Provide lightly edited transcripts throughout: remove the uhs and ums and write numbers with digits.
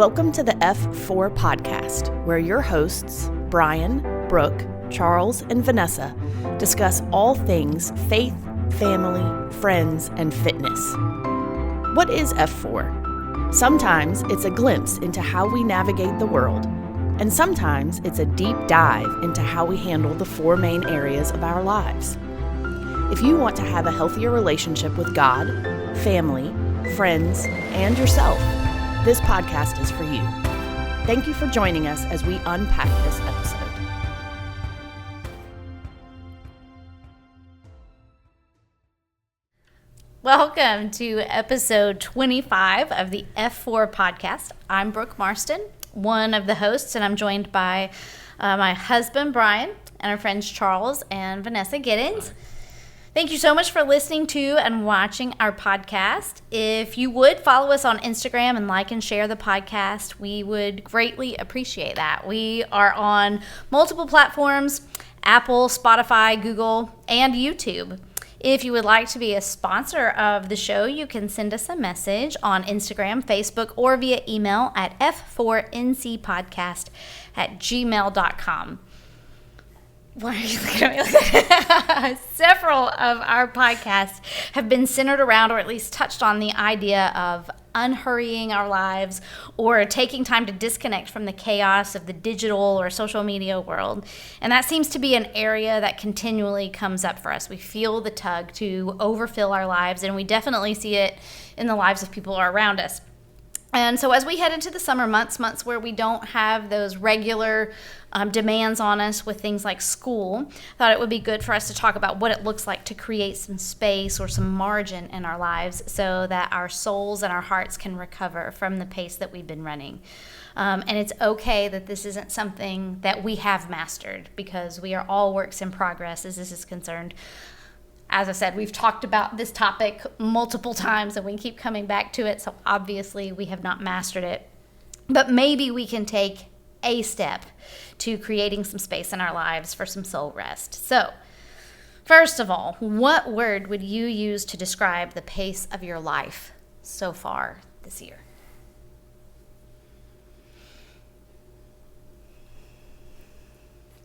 Welcome to the F4 podcast, where your hosts, Brian, Brooke, Charles, and Vanessa, discuss all things faith, family, friends, and fitness. What is F4? Sometimes it's a glimpse into how we navigate the world, and sometimes it's a deep dive into how we handle the four main areas of our lives. If you want to have a healthier relationship with God, family, friends, and yourself, this podcast is for you. Thank you for joining us as we unpack this episode. Welcome to episode 25 of the F4 podcast. I'm Brooke Marston, one of the hosts, and I'm joined by my husband, Brian, and our friends Charles and Vanessa Giddens. Thank you so much for listening to and watching our podcast. If you would follow us on Instagram and like and share the podcast, we would greatly appreciate that. We are on multiple platforms: Apple, Spotify, Google, and YouTube. If you would like to be a sponsor of the show, you can send us a message on Instagram, Facebook, or via email at f4ncpodcast@gmail.com. Why are you looking at me like that? Several of our podcasts have been centered around, or at least touched on, the idea of unhurrying our lives or taking time to disconnect from the chaos of the digital or social media world. And that seems to be an area that continually comes up for us. We feel the tug to overfill our lives, and we definitely see it in the lives of people around us. And so as we head into the summer months where we don't have those regular demands on us with things like school, I thought it would be good for us to talk about what it looks like to create some space or some margin in our lives so that our souls and our hearts can recover from the pace that we've been running. And it's okay that this isn't something that we have mastered, because we are all works in progress as this is concerned. As I said, we've talked about this topic multiple times and we keep coming back to it, so obviously we have not mastered it. But maybe we can take a step to creating some space in our lives for some soul rest. So, first of all, what word would you use to describe the pace of your life so far this year?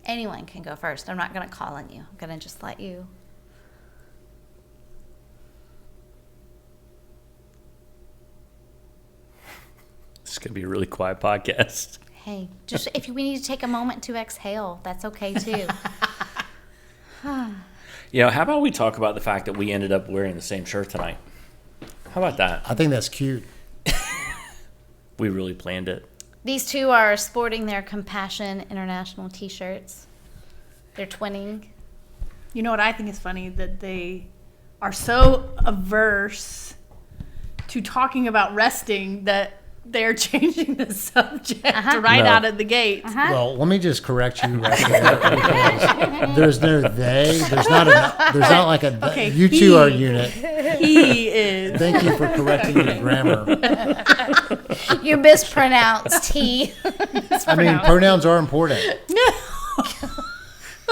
Anyone can go first. I'm not going to call on you. I'm going to just let you. It's going to be a really quiet podcast. Hey, just if we need to take a moment to exhale, that's okay too. How about we talk about the fact that we ended up wearing the same shirt tonight? How about that? I think that's cute. We really planned it. These two are sporting their Compassion International t-shirts. They're twinning. You know what I think is funny? That they are so averse to talking about resting that they're changing the subject right out of the gate. Well, let me just correct you right there, because there's no they. There's not like a Okay, you two are a unit. He is. Thank you for correcting your grammar. You mispronounced he. I mean, pronouns are important. No,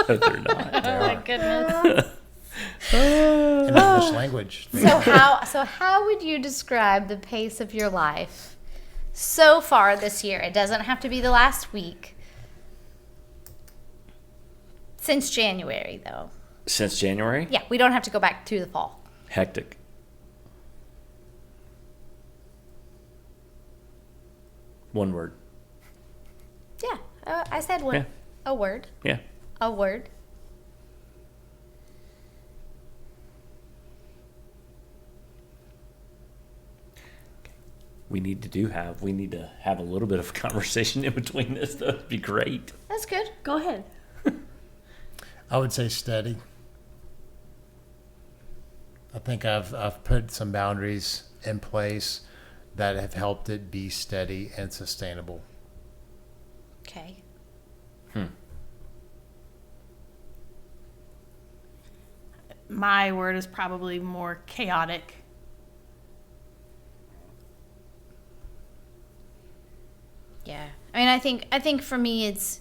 they're not. Oh my goodness. In English language. So how would you describe the pace of your life so far this year? It doesn't have to be the last week. Since January, though. Since January? Yeah, we don't have to go back to the fall. Hectic. One word. Yeah, I said one. Yeah. A word. Yeah. A word. We need to have a little bit of a conversation in between this. That would be great. That's good. Go ahead. I would say steady. I think I've put some boundaries in place that have helped it be steady and sustainable. Okay. My word is probably more chaotic. Yeah. I mean, I think for me it's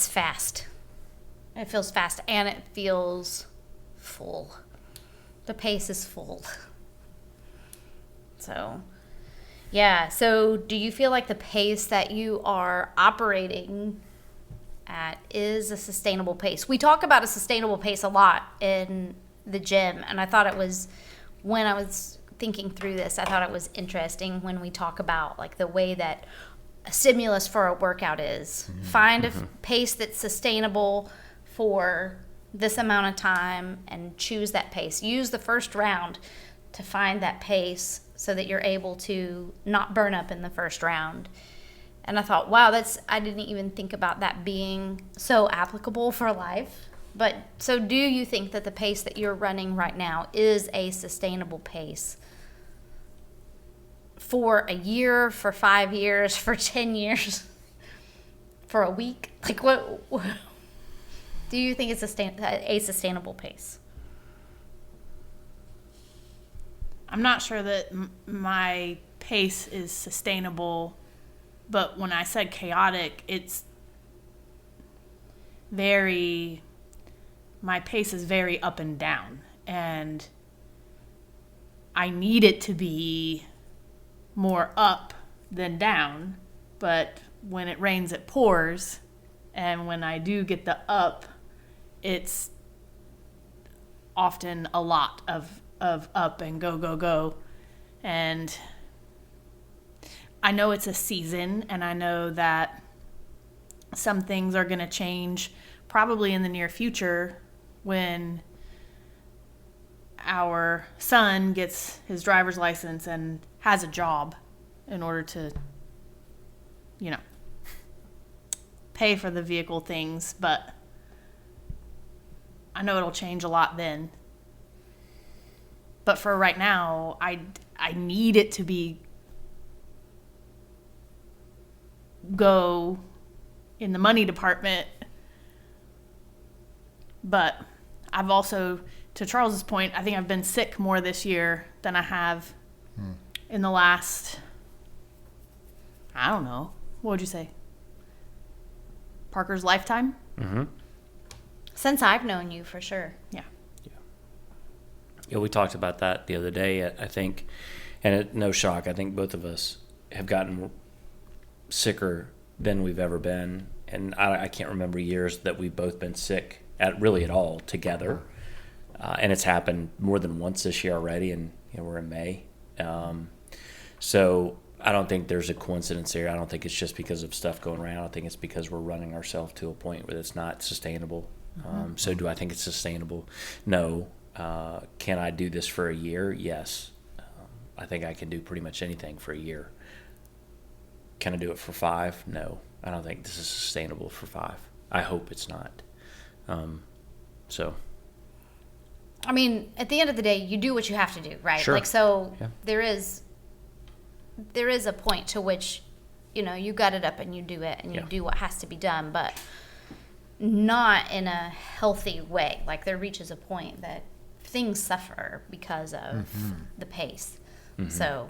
fast. It feels fast and it feels full. The pace is full. So Yeah. So do you feel like the pace that you are operating at is a sustainable pace? We talk about a sustainable pace a lot in the gym, and I thought it was, when I was thinking through this, I thought it was interesting when we talk about like the way that a stimulus for a workout is. Find a pace that's sustainable for this amount of time and choose that pace. Use the first round to find that pace so that you're able to not burn up in the first round. And I thought, wow, I didn't even think about that being so applicable for life. But so do you think that the pace that you're running right now is a sustainable pace for a year, for 5 years, for 10 years, for a week? Like what do you think is a sustainable pace? I'm not sure that my pace is sustainable, but when I said chaotic, it's my pace is very up and down, and I need it to be more up than down, but when it rains, it pours, and when I do get the up, it's often a lot of up and go, go, go. And I know it's a season, and I know that some things are going to change probably in the near future when our son gets his driver's license and has a job in order to, pay for the vehicle things. But I know it'll change a lot then. But for right now, I need it to go in the money department. But I've also, to Charles's point, I think I've been sick more this year than I have in the last, I don't know, what would you say? Parker's lifetime? Mm-hmm. Since I've known you, for sure. Yeah. Yeah, we talked about that the other day, I think, and no shock, I think both of us have gotten sicker than we've ever been, and I can't remember years that we've both been sick at all together, and it's happened more than once this year already, and we're in May, so I don't think there's a coincidence here. I don't think it's just because of stuff going around. I think it's because we're running ourselves to a point where it's not sustainable. So do I think it's sustainable? No. Can I do this for a year? Yes. I think I can do pretty much anything for a year. Can I do it for 5? No. I don't think this is sustainable for 5. I hope it's not. So. I mean, at the end of the day, you do what you have to do, right? Sure. Like, so Yeah. there is a point to which, you gut it up and you do it and you do what has to be done, but not in a healthy way. Like, there reaches a point that things suffer because of the pace. So,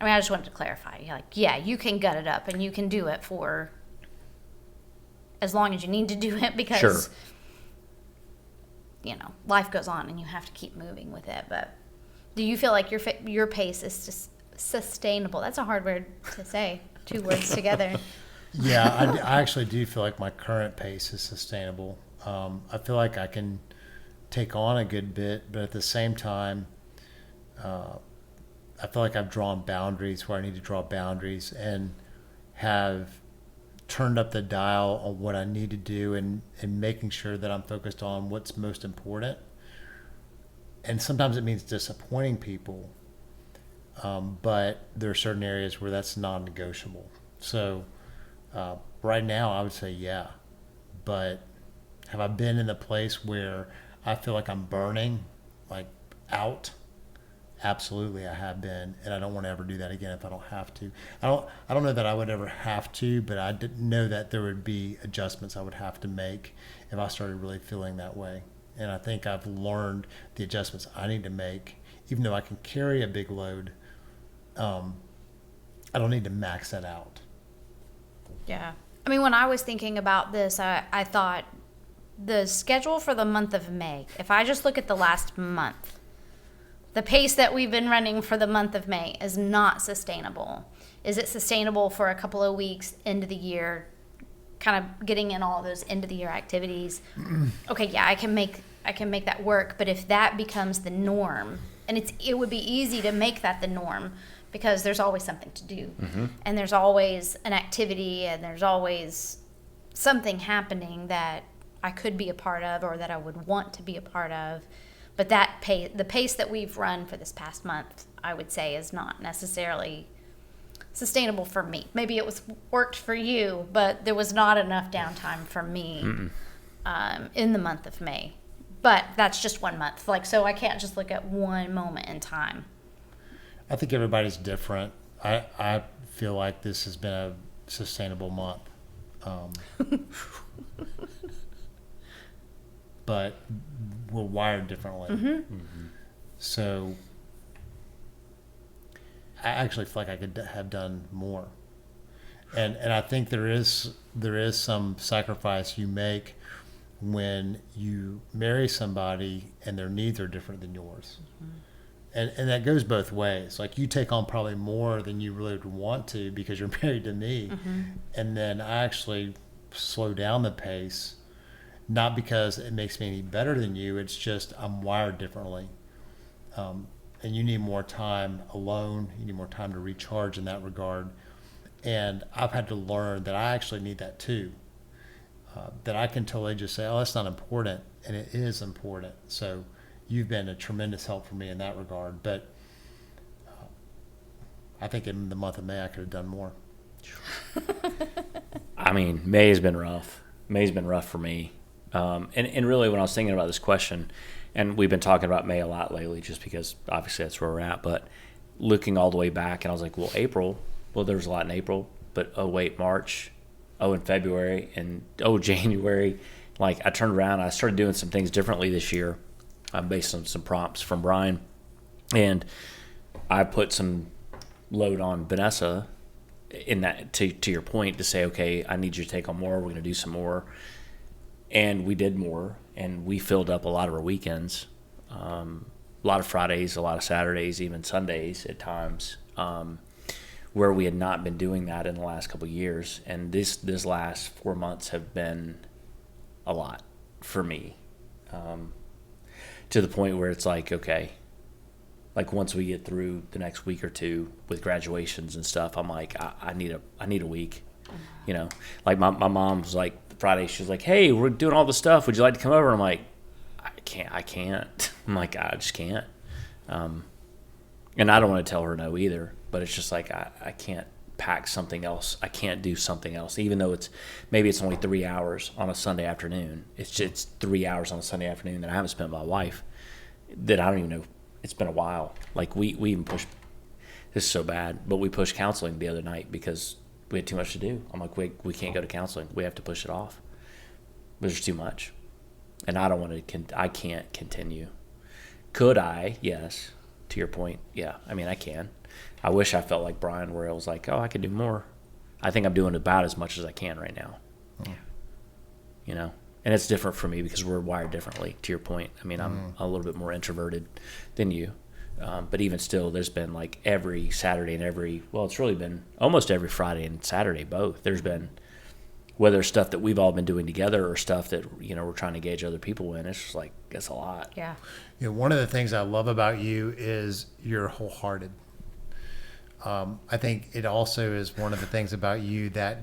I mean, I just wanted to clarify. You can gut it up and you can do it for as long as you need to do it because, Sure. Life goes on and you have to keep moving with it. But do you feel like your pace is just sustainable? That's a hard word to say. 2 words together. Yeah, I actually do feel like my current pace is sustainable. I feel like I can take on a good bit, but at the same time, I feel like I've drawn boundaries where I need to draw boundaries and have turned up the dial on what I need to do and making sure that I'm focused on what's most important. And sometimes it means disappointing people, but there are certain areas where that's non-negotiable. So right now I would say yeah, but have I been in the place where I feel like I'm burning like out? Absolutely, I have been, and I don't want to ever do that again if I don't have to. I don't know that I would ever have to, but I didn't know that there would be adjustments I would have to make if I started really feeling that way. And I think I've learned the adjustments I need to make, even though I can carry a big load. I don't need to max that out. Yeah. I mean, when I was thinking about this, I thought the schedule for the month of May, if I just look at the last month, the pace that we've been running for the month of May is not sustainable. Is it sustainable for a couple of weeks into the year, kind of getting in all those end of the year activities? Okay, yeah, I can make that work, but if that becomes the norm, and it would be easy to make that the norm because there's always something to do, and there's always an activity, and there's always something happening that I could be a part of or that I would want to be a part of. But the pace that we've run for this past month, I would say, is not necessarily sustainable for me. Maybe it worked for you, but there was not enough downtime for me in the month of May. But that's just 1 month. So I can't just look at one moment in time. I think everybody's different. I feel like this has been a sustainable month. But we're wired differently. So I actually feel like I could have done more. And I think there is some sacrifice you make when you marry somebody and their needs are different than yours. And that goes both ways. Like, you take on probably more than you really would want to because you're married to me. And then I actually slow down the pace, not because it makes me any better than you. It's just I'm wired differently. And you need more time alone. You need more time to recharge in that regard. And I've had to learn that I actually need that too. That I can totally just say, oh, that's not important. And it is important. So you've been a tremendous help for me in that regard. But I think in the month of May, I could have done more. I mean, May has been rough. May's been rough for me. And really, when I was thinking about this question, and we've been talking about May a lot lately just because obviously that's where we're at, but looking all the way back, and I was like, well, April, there was a lot in April, but oh, wait, March, in February, and January. Like, I turned around, I started doing some things differently this year based on some prompts from Brian, and I put some load on Vanessa in that, to your point, to say, okay, I need you to take on more, we're going to do some more. And we did more, and we filled up a lot of our weekends, a lot of Fridays, a lot of Saturdays, even Sundays at times, where we had not been doing that in the last couple of years. And this last 4 months have been a lot for me, to the point where it's like, okay, like once we get through the next week or two with graduations and stuff, I'm like, I need a week, like my mom was like, Friday, she was like, hey, we're doing all the stuff, would you like to come over? I'm like, I can't. I'm like, I just can't. And I don't want to tell her no either, but it's just like, I can't pack something else. I can't do something else, even though maybe it's only 3 hours on a Sunday afternoon. It's just 3 hours on a Sunday afternoon that I haven't spent with my wife, that I don't even know. It's been a while. Like, we even pushed, this is so bad, but we pushed counseling the other night because we had too much to do. I'm like, we can't go to counseling. We have to push it off. There's too much. And I don't want to, I can't continue. Could I? Yes. To your point, yeah. I mean, I can. I wish I felt like Brian, where I was like, oh, I could do more. I think I'm doing about as much as I can right now. Yeah. And it's different for me because we're wired differently, to your point. I mean, I'm a little bit more introverted than you. But even still, there's been like every Saturday and it's really been almost every Friday and Saturday, both. There's been, whether it's stuff that we've all been doing together or stuff that, we're trying to engage other people in. It's just like, it's a lot. Yeah. One of the things I love about you is you're wholehearted. I think it also is one of the things about you that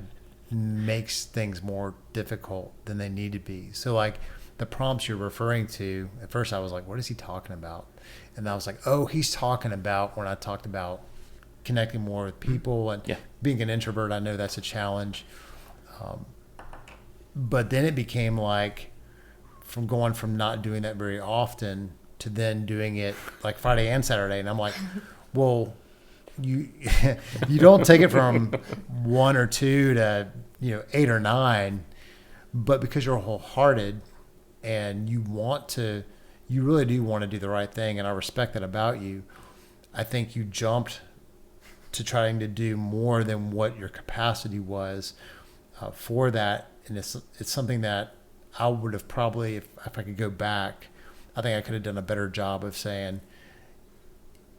makes things more difficult than they need to be. So like the prompts you're referring to, at first I was like, what is he talking about? And I was like, oh, he's talking about when I talked about connecting more with people and being an introvert. I know that's a challenge. But then it became like from going from not doing that very often to then doing it like Friday and Saturday. And I'm like, well, you don't take it from 1 or 2 to 8 or 9, but because you're wholehearted and you really do want to do the right thing, and I respect that about you. I think you jumped to trying to do more than what your capacity was for that, and it's something that I would have probably, if I could go back, I think I could have done a better job of saying,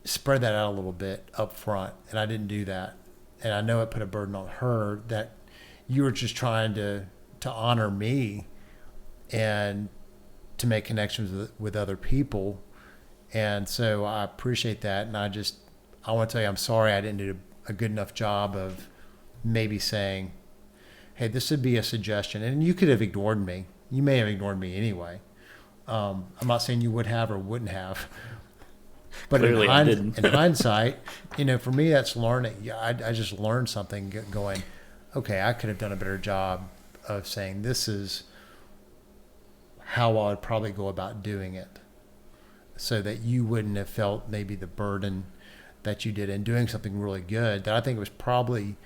spread that out a little bit up front, and I didn't do that. And I know it put a burden on her that you were just trying to honor me and to make connections with other people. And so I appreciate that. And I want to tell you, I'm sorry I didn't do a good enough job of maybe saying, hey, this would be a suggestion. And you could have ignored me. You may have ignored me anyway. I'm not saying you would have or wouldn't have. But Clearly I didn't. in hindsight, for me, that's learning. Yeah, I just learned something going, okay, I could have done a better job of saying this is how I would probably go about doing it so that you wouldn't have felt maybe the burden that you did in doing something really good that I think was probably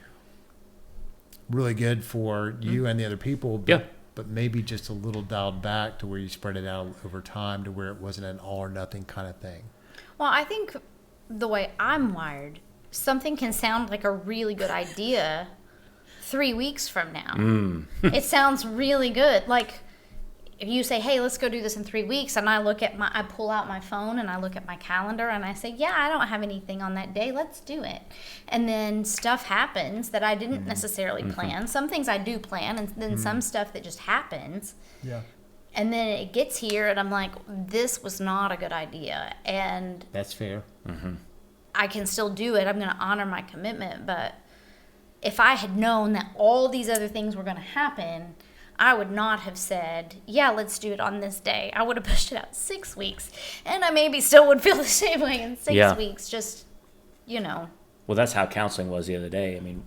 really good for you and the other people. But, Yeah. But maybe just a little dialed back to where you spread it out over time to where it wasn't an all or nothing kind of thing. Well, I think the way I'm wired, something can sound like a really good idea 3 weeks from now. It sounds really good. Like if you say, hey, let's go do this in 3 weeks, and I pull out my phone and I look at my calendar and I say, yeah, I don't have anything on that day. Let's do it. And then stuff happens that I didn't necessarily plan. Some things I do plan, and then some stuff that just happens. Yeah. And then it gets here and I'm like, this was not a good idea. And That's fair. I can still do it. I'm going to honor my commitment. But if I had known that all these other things were going to happen, I would not have said, yeah, let's do it on this day. I would have pushed it out 6 weeks. And I maybe still would feel the same way in 6 weeks. Just, Well, that's how counseling was the other day. I mean,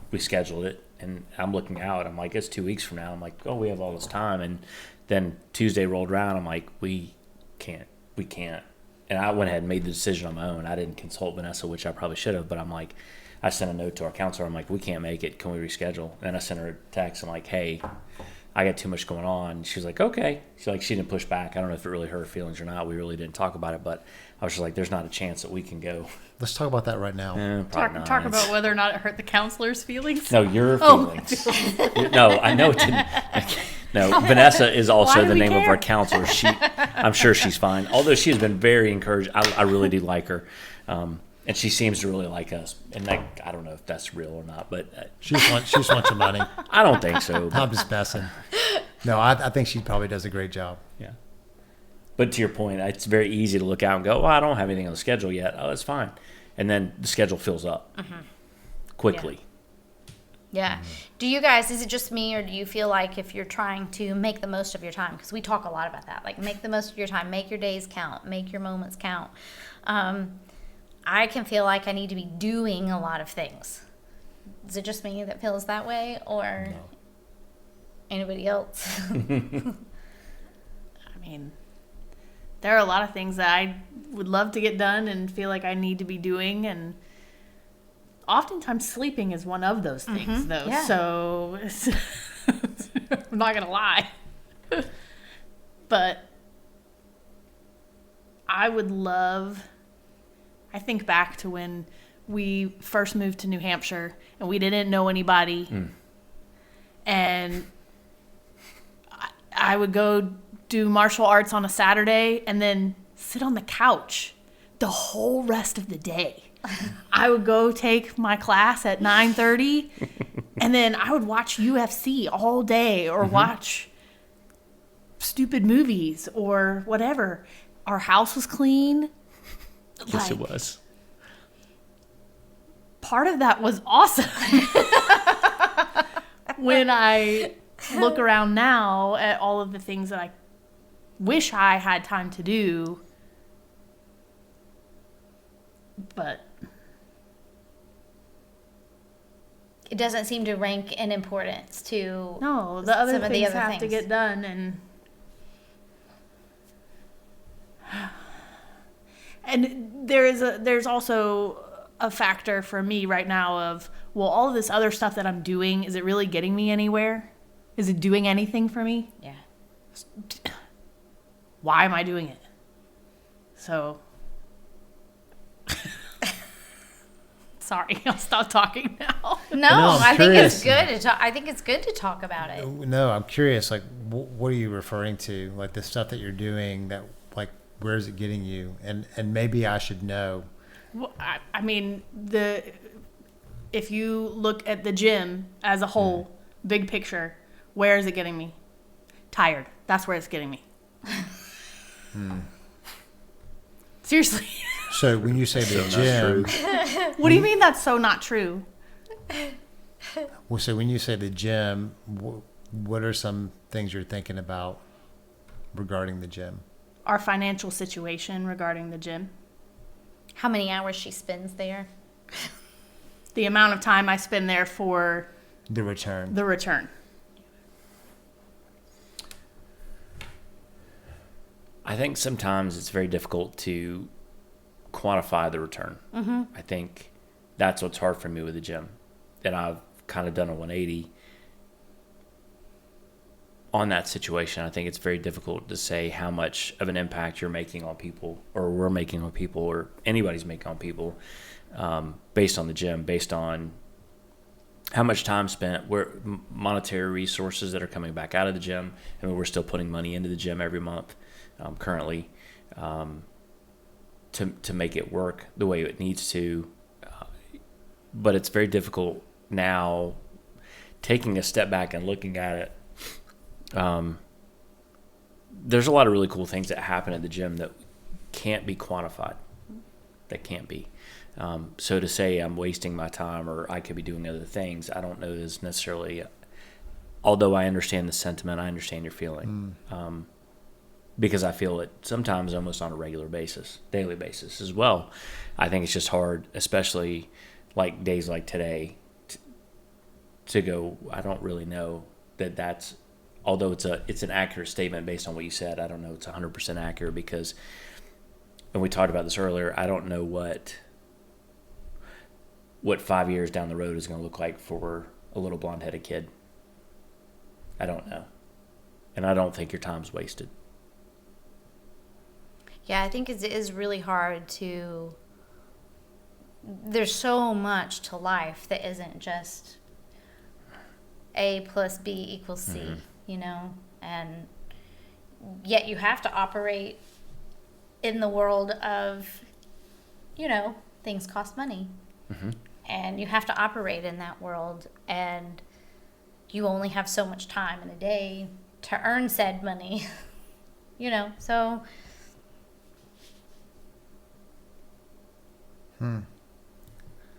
we scheduled it, and I'm looking out. I'm like, it's 2 weeks from now. I'm like, oh, we have all this time. And then Tuesday rolled around. I'm like, we can't. And I went ahead and made the decision on my own. I didn't consult Vanessa, which I probably should have. But I'm like, I sent a note to our counselor. I'm like, we can't make it. Can we reschedule? And I sent her a text. I'm like, hey, I got too much going on. She was like, okay. She didn't push back. I don't know if it really hurt her feelings or not. We really didn't talk about it. But I was just like, there's not a chance that we can go. Let's talk about that right now. Probably not. Talk about whether or not it hurt the counselor's feelings. No, your Oh, feelings. No, I know it didn't. No, Vanessa is also Why do the we name of care? our counselor. I'm sure she's fine. Although she has been very encouraged. I really do like her. And she seems to really like us. And I don't know if that's real or not, but She just wants your money. I don't think so. I'm just messing. No, I think she probably does a great job. Yeah. But to your point, it's very easy to look out and go, well, I don't have anything on the schedule yet. Oh, that's fine. And then the schedule fills up quickly. yeah. Do you guys, is it just me, or do you feel like if you're trying to make the most of your time, because we talk a lot about that, like make the most of your time, make your days count, make your moments count. I can feel like I need to be doing a lot of things. Is it just me that feels that way, or anybody else? I mean, there are a lot of things that I would love to get done and feel like I need to be doing, and oftentimes sleeping is one of those things, though. yeah. So I'm not gonna lie, but I would love. I think back to when we first moved to New Hampshire and we didn't know anybody, and I would go do martial arts on a Saturday and then sit on the couch the whole rest of the day. I would go take my class at 9:30 and then I would watch UFC all day or watch stupid movies or whatever. Our house was clean. Yes, it was. Part of that was awesome. When I look around now at all of the things that I wish I had time to do, but It doesn't seem to rank in importance to no, the other some of the things other have to things. get done, and there's also a factor for me right now of, well, all of this other stuff that I'm doing, is it really getting me anywhere? Is it doing anything for me? Yeah. Why am I doing it? So, sorry, I'll stop talking now. No, I'm I think it's curious. good to talk. I think it's good to talk about it. No, I'm curious. Like, what are you referring to? Like the stuff that you're doing. That, like, where is it getting you? And maybe I should know. Well, I mean, if you look at the gym as a whole, big picture, where is it getting me? Tired. That's where it's getting me. Seriously. So when you say the So gym, not true. What do you mean that's so not true? well, so when you say the gym, what are some things you're thinking about regarding the gym? Our financial situation regarding the gym. How many hours she spends there? The amount of time I spend there for The return. the return. I think sometimes it's very difficult to quantify the return. Mm-hmm. I think that's what's hard for me with the gym. And I've kind of done a 180 on that situation. I think it's very difficult to say how much of an impact you're making on people, or we're making on people, or anybody's making on people, based on the gym, based on how much time spent, where monetary resources that are coming back out of the gym. I mean, we're still putting money into the gym every month currently to make it work the way it needs to. But it's very difficult now, taking a step back and looking at it. There's a lot of really cool things that happen at the gym that can't be quantified. That can't be. So to say I'm wasting my time or I could be doing other things, I don't know is necessarily, although I understand the sentiment, I understand your feeling. Because I feel it sometimes almost on a regular basis, daily basis as well. I think it's just hard, especially like days like today, to go, I don't really know that's, although it's an accurate statement based on what you said, I don't know it's 100% accurate, because, and we talked about this earlier, I don't know what 5 years down the road is going to look like for a little blonde-headed kid. I don't know. And I don't think your time's wasted. Yeah, I think it is really hard to. There's so much to life that isn't just A plus B equals C, you know? And yet you have to operate in the world of, you know, things cost money. And you have to operate in that world. And you only have so much time in a day to earn said money, you know? So.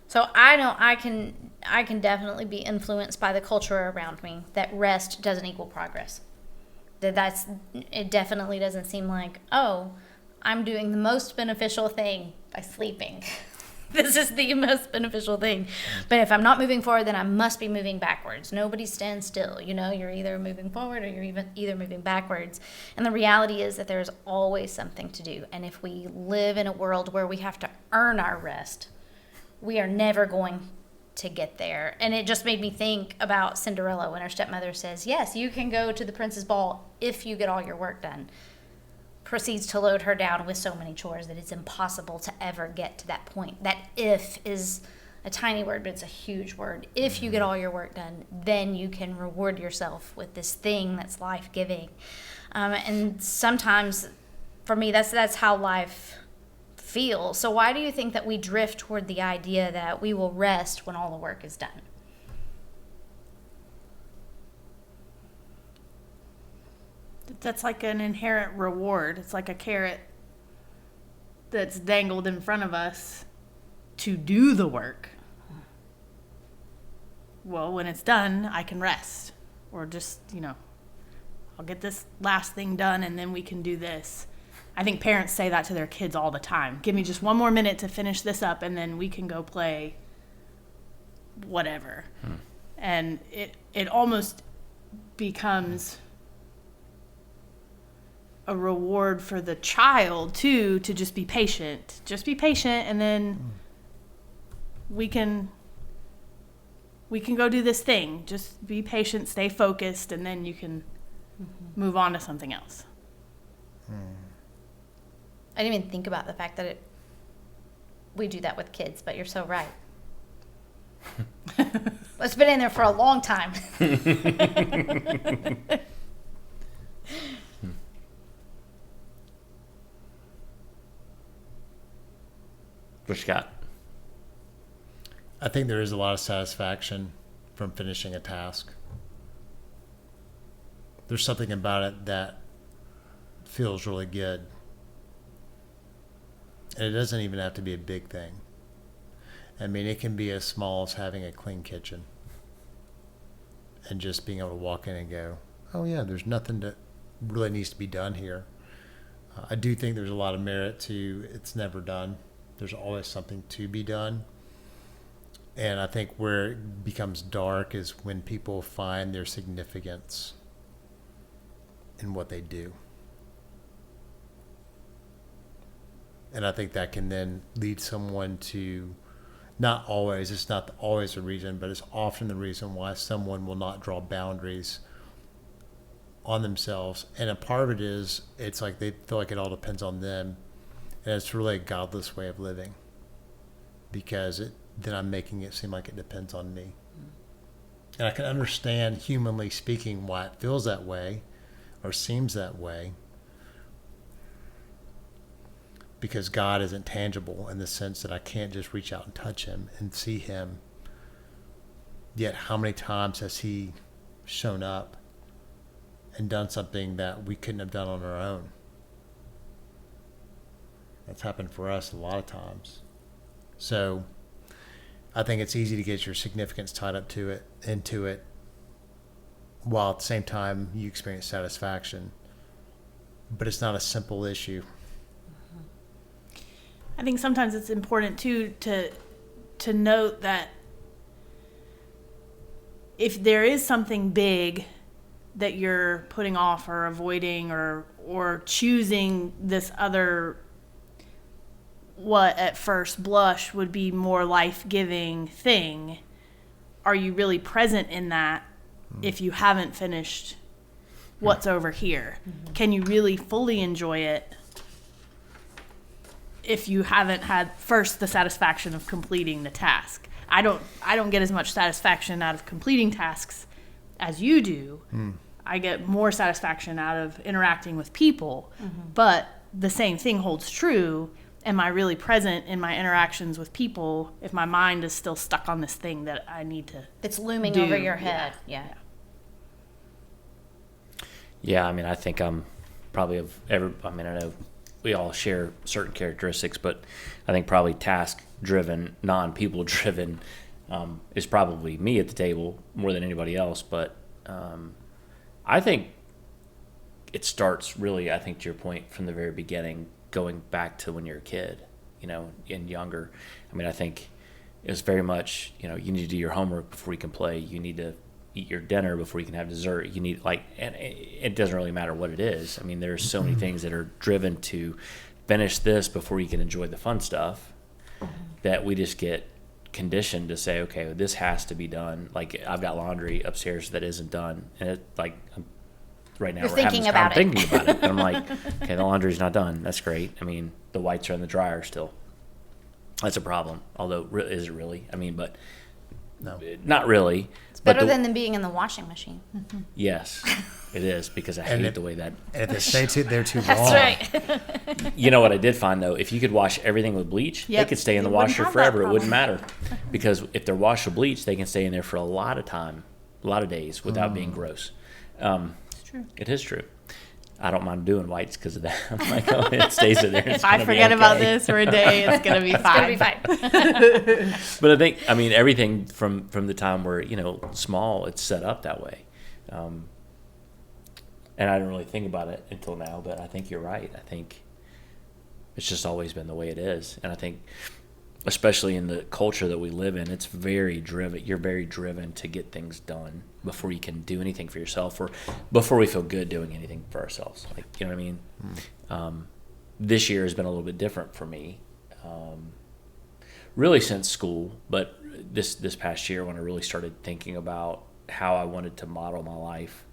So I know I can definitely be influenced by the culture around me that rest doesn't equal progress. It definitely doesn't seem like, oh, I'm doing the most beneficial thing by sleeping. This is the most beneficial thing. But if I'm not moving forward, then I must be moving backwards. Nobody stands still. You know, you're either moving forward or you're either moving backwards. And the reality is that there's always something to do. And if we live in a world where we have to earn our rest, we are never going to get there. And it just made me think about Cinderella when her stepmother says, yes, you can go to the prince's ball if you get all your work done. Proceeds to load her down with so many chores that it's impossible to ever get to that point. That if is a tiny word, but it's a huge word. If you get all your work done, then you can reward yourself with this thing that's life-giving. And sometimes, for me, that's how life feels. So why do you think that we drift toward the idea that we will rest when all the work is done? That's like an inherent reward. It's like a carrot that's dangled in front of us to do the work. Well, when it's done, I can rest. Or just, you know, I'll get this last thing done and then we can do this. I think parents say that to their kids all the time. Give me just one more minute to finish this up and then we can go play whatever. And it almost becomes a reward for the child too, to just be patient. Just be patient and then we can go do this thing. Just be patient, stay focused, and then you can move on to something else. I didn't even think about the fact that we do that with kids, but you're so right. It's been in there for a long time. What you got? I think there is a lot of satisfaction from finishing a task. There's something about it that feels really good. And it doesn't even have to be a big thing. I mean, it can be as small as having a clean kitchen and just being able to walk in and go, oh yeah, there's nothing that really needs to be done here. I do think there's a lot of merit to it's never done. There's always something to be done. And I think where it becomes dark is when people find their significance in what they do. And I think that can then lead someone to, not always, it's not always the reason, but it's often the reason why someone will not draw boundaries on themselves. And a part of it is, it's like they feel like it all depends on them. And it's really a godless way of living, because then I'm making it seem like it depends on me. And I can understand, humanly speaking, why it feels that way or seems that way, because God isn't tangible in the sense that I can't just reach out and touch him and see him. Yet how many times has he shown up and done something that we couldn't have done on our own? That's happened for us a lot of times. So I think it's easy to get your significance tied up into it, while at the same time you experience satisfaction. But it's not a simple issue. I think sometimes it's important too to note that if there is something big that you're putting off or avoiding or choosing this other, what at first blush would be more life-giving thing, are you really present in that if you haven't finished what's over here? Mm-hmm. Can you really fully enjoy it if you haven't had first the satisfaction of completing the task? I don't get as much satisfaction out of completing tasks as you do. I get more satisfaction out of interacting with people. But the same thing holds true. Am I really present in my interactions with people if my mind is still stuck on this thing that I need to It's looming do? over your head. Yeah. Yeah, I mean, I think I'm probably I know we all share certain characteristics, but I think probably task-driven, non-people-driven is probably me at the table more than anybody else. But I think it starts really, I think to your point, from the very beginning, going back to when you're a kid, and younger. I mean, I think it was very much, you need to do your homework before you can play. You need to eat your dinner before you can have dessert. You need and it doesn't really matter what it is. I mean, there's so many things that are driven to finish this before you can enjoy the fun stuff that we just get conditioned to say, okay, well, this has to be done. Like, I've got laundry upstairs that isn't done, and right now You're I'm thinking about it. And I'm like, okay, the laundry's not done. That's great. I mean, the whites are in the dryer still. That's a problem. Although, is it really? I mean, but No. not really. It's better than them being in the washing machine. Yes, it is, because I hate the way that. And if they stay there too long. That's right. You know what I did find, though? If you could wash everything with bleach, Yep. they could stay in the You wouldn't washer have that forever. It problem. wouldn't matter. Because if they're washed with bleach, they can stay in there for a lot of time, a lot of days without being gross. It's true. It is true. I don't mind doing whites because of that. I'm like, oh, it stays in there. It's If I gonna be forget about okay. this for a day, it's gonna be It's gonna fine. be fine. But I think, everything from the time where, small, it's set up that way. And I didn't really think about it until now, but I think you're right. I think it's just always been the way it is. And I think, especially in the culture that we live in, it's very driven. You're very driven to get things done before you can do anything for yourself, or before we feel good doing anything for ourselves. Like, you know what I mean? This year has been a little bit different for me, really since school, but this past year when I really started thinking about how I wanted to model my life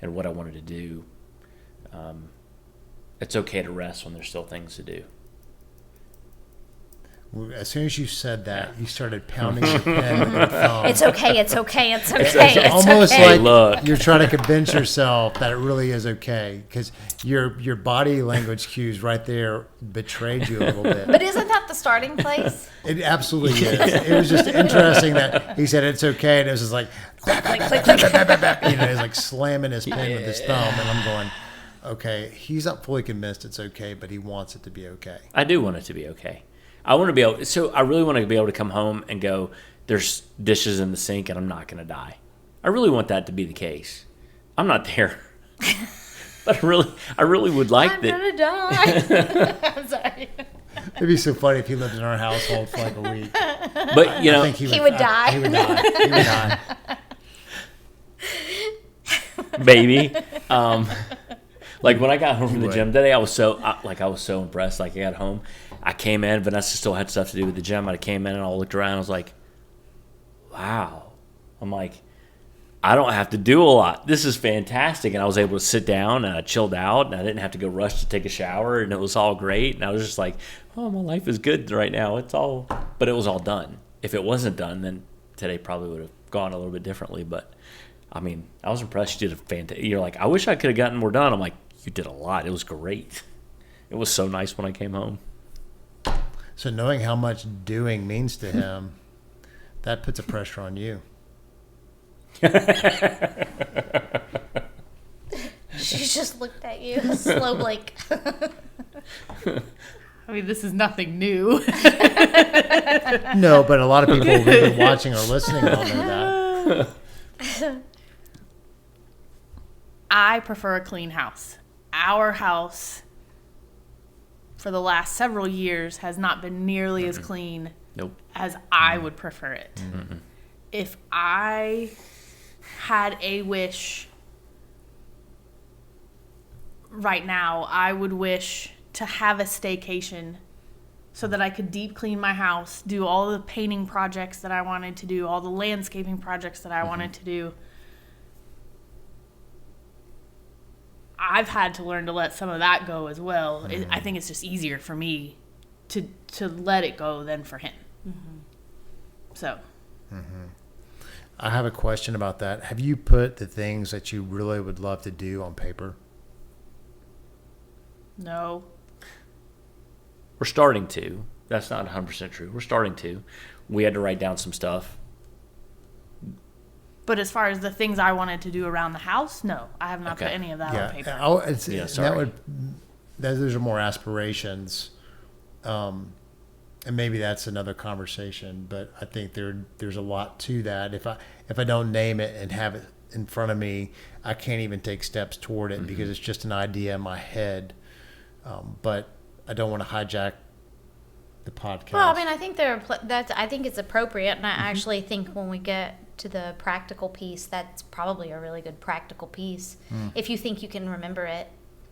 and what I wanted to do. It's okay to rest when there's still things to do. As soon as you said that, you started pounding your pen with your thumb. It's okay. It's okay. It's okay. It's It's almost okay. like Look. you're trying to convince yourself that it really is okay, because your body language cues right there betrayed you a little bit. But isn't that the starting place? It absolutely is. It was just interesting that he said it's okay, and it was just like, Click, click, click. you know, he's like slamming his pen with his thumb, and I'm going, okay, he's not fully convinced it's okay, but he wants it to be okay. I do want it to be okay. I want to be able. So I really want to be able to come home and go, there's dishes in the sink, and I'm not going to die. I really want that to be the case. I'm not there. But I really would like I'm that. gonna die. I'm sorry. It'd be so funny if he lived in our household for like a week. But you know, I think He would die. He would die. He would die. baby. Like when I got home from the gym today, I was so impressed. Like I got home, I came in. Vanessa still had stuff to do with the gym. I came in and I looked around. I was like, wow. I'm like, I don't have to do a lot. This is fantastic. And I was able to sit down and I chilled out and I didn't have to go rush to take a shower and it was all great. And I was just like, oh, my life is good right now. But it was all done. If it wasn't done, then today probably would have gone a little bit differently. But I mean, I was impressed. You did a fantastic. You're like, I wish I could have gotten more done. I'm like, you did a lot. It was great. It was so nice when I came home. So knowing how much doing means to him, that puts a pressure on you. She just looked at you, slow blink. I mean, this is nothing new. No, but a lot of people who've been watching or listening all know that. I prefer a clean house. Our house, for the last several years, has not been nearly as clean Nope. as I would prefer it. If I had a wish right now, I would wish to have a staycation so that I could deep clean my house, do all the painting projects that I wanted to do, all the landscaping projects that I wanted to do. I've had to learn to let some of that go as well. I think it's just easier for me to let it go than for him. So. I have a question about that. Have you put the things that you really would love to do on paper? No. We're starting to. That's not 100% true. We're starting to. We had to write down some stuff. But as far as the things I wanted to do around the house, no. I have not Okay. put any of that on paper. Sorry. Those are more aspirations. And maybe that's another conversation, but I think there's a lot to that. If I don't name it and have it in front of me, I can't even take steps toward it because it's just an idea in my head. But I don't want to hijack the podcast. Well, I mean, I think I think it's appropriate, and I actually think when we get to the practical piece, that's probably a really good practical piece. If you think you can remember it,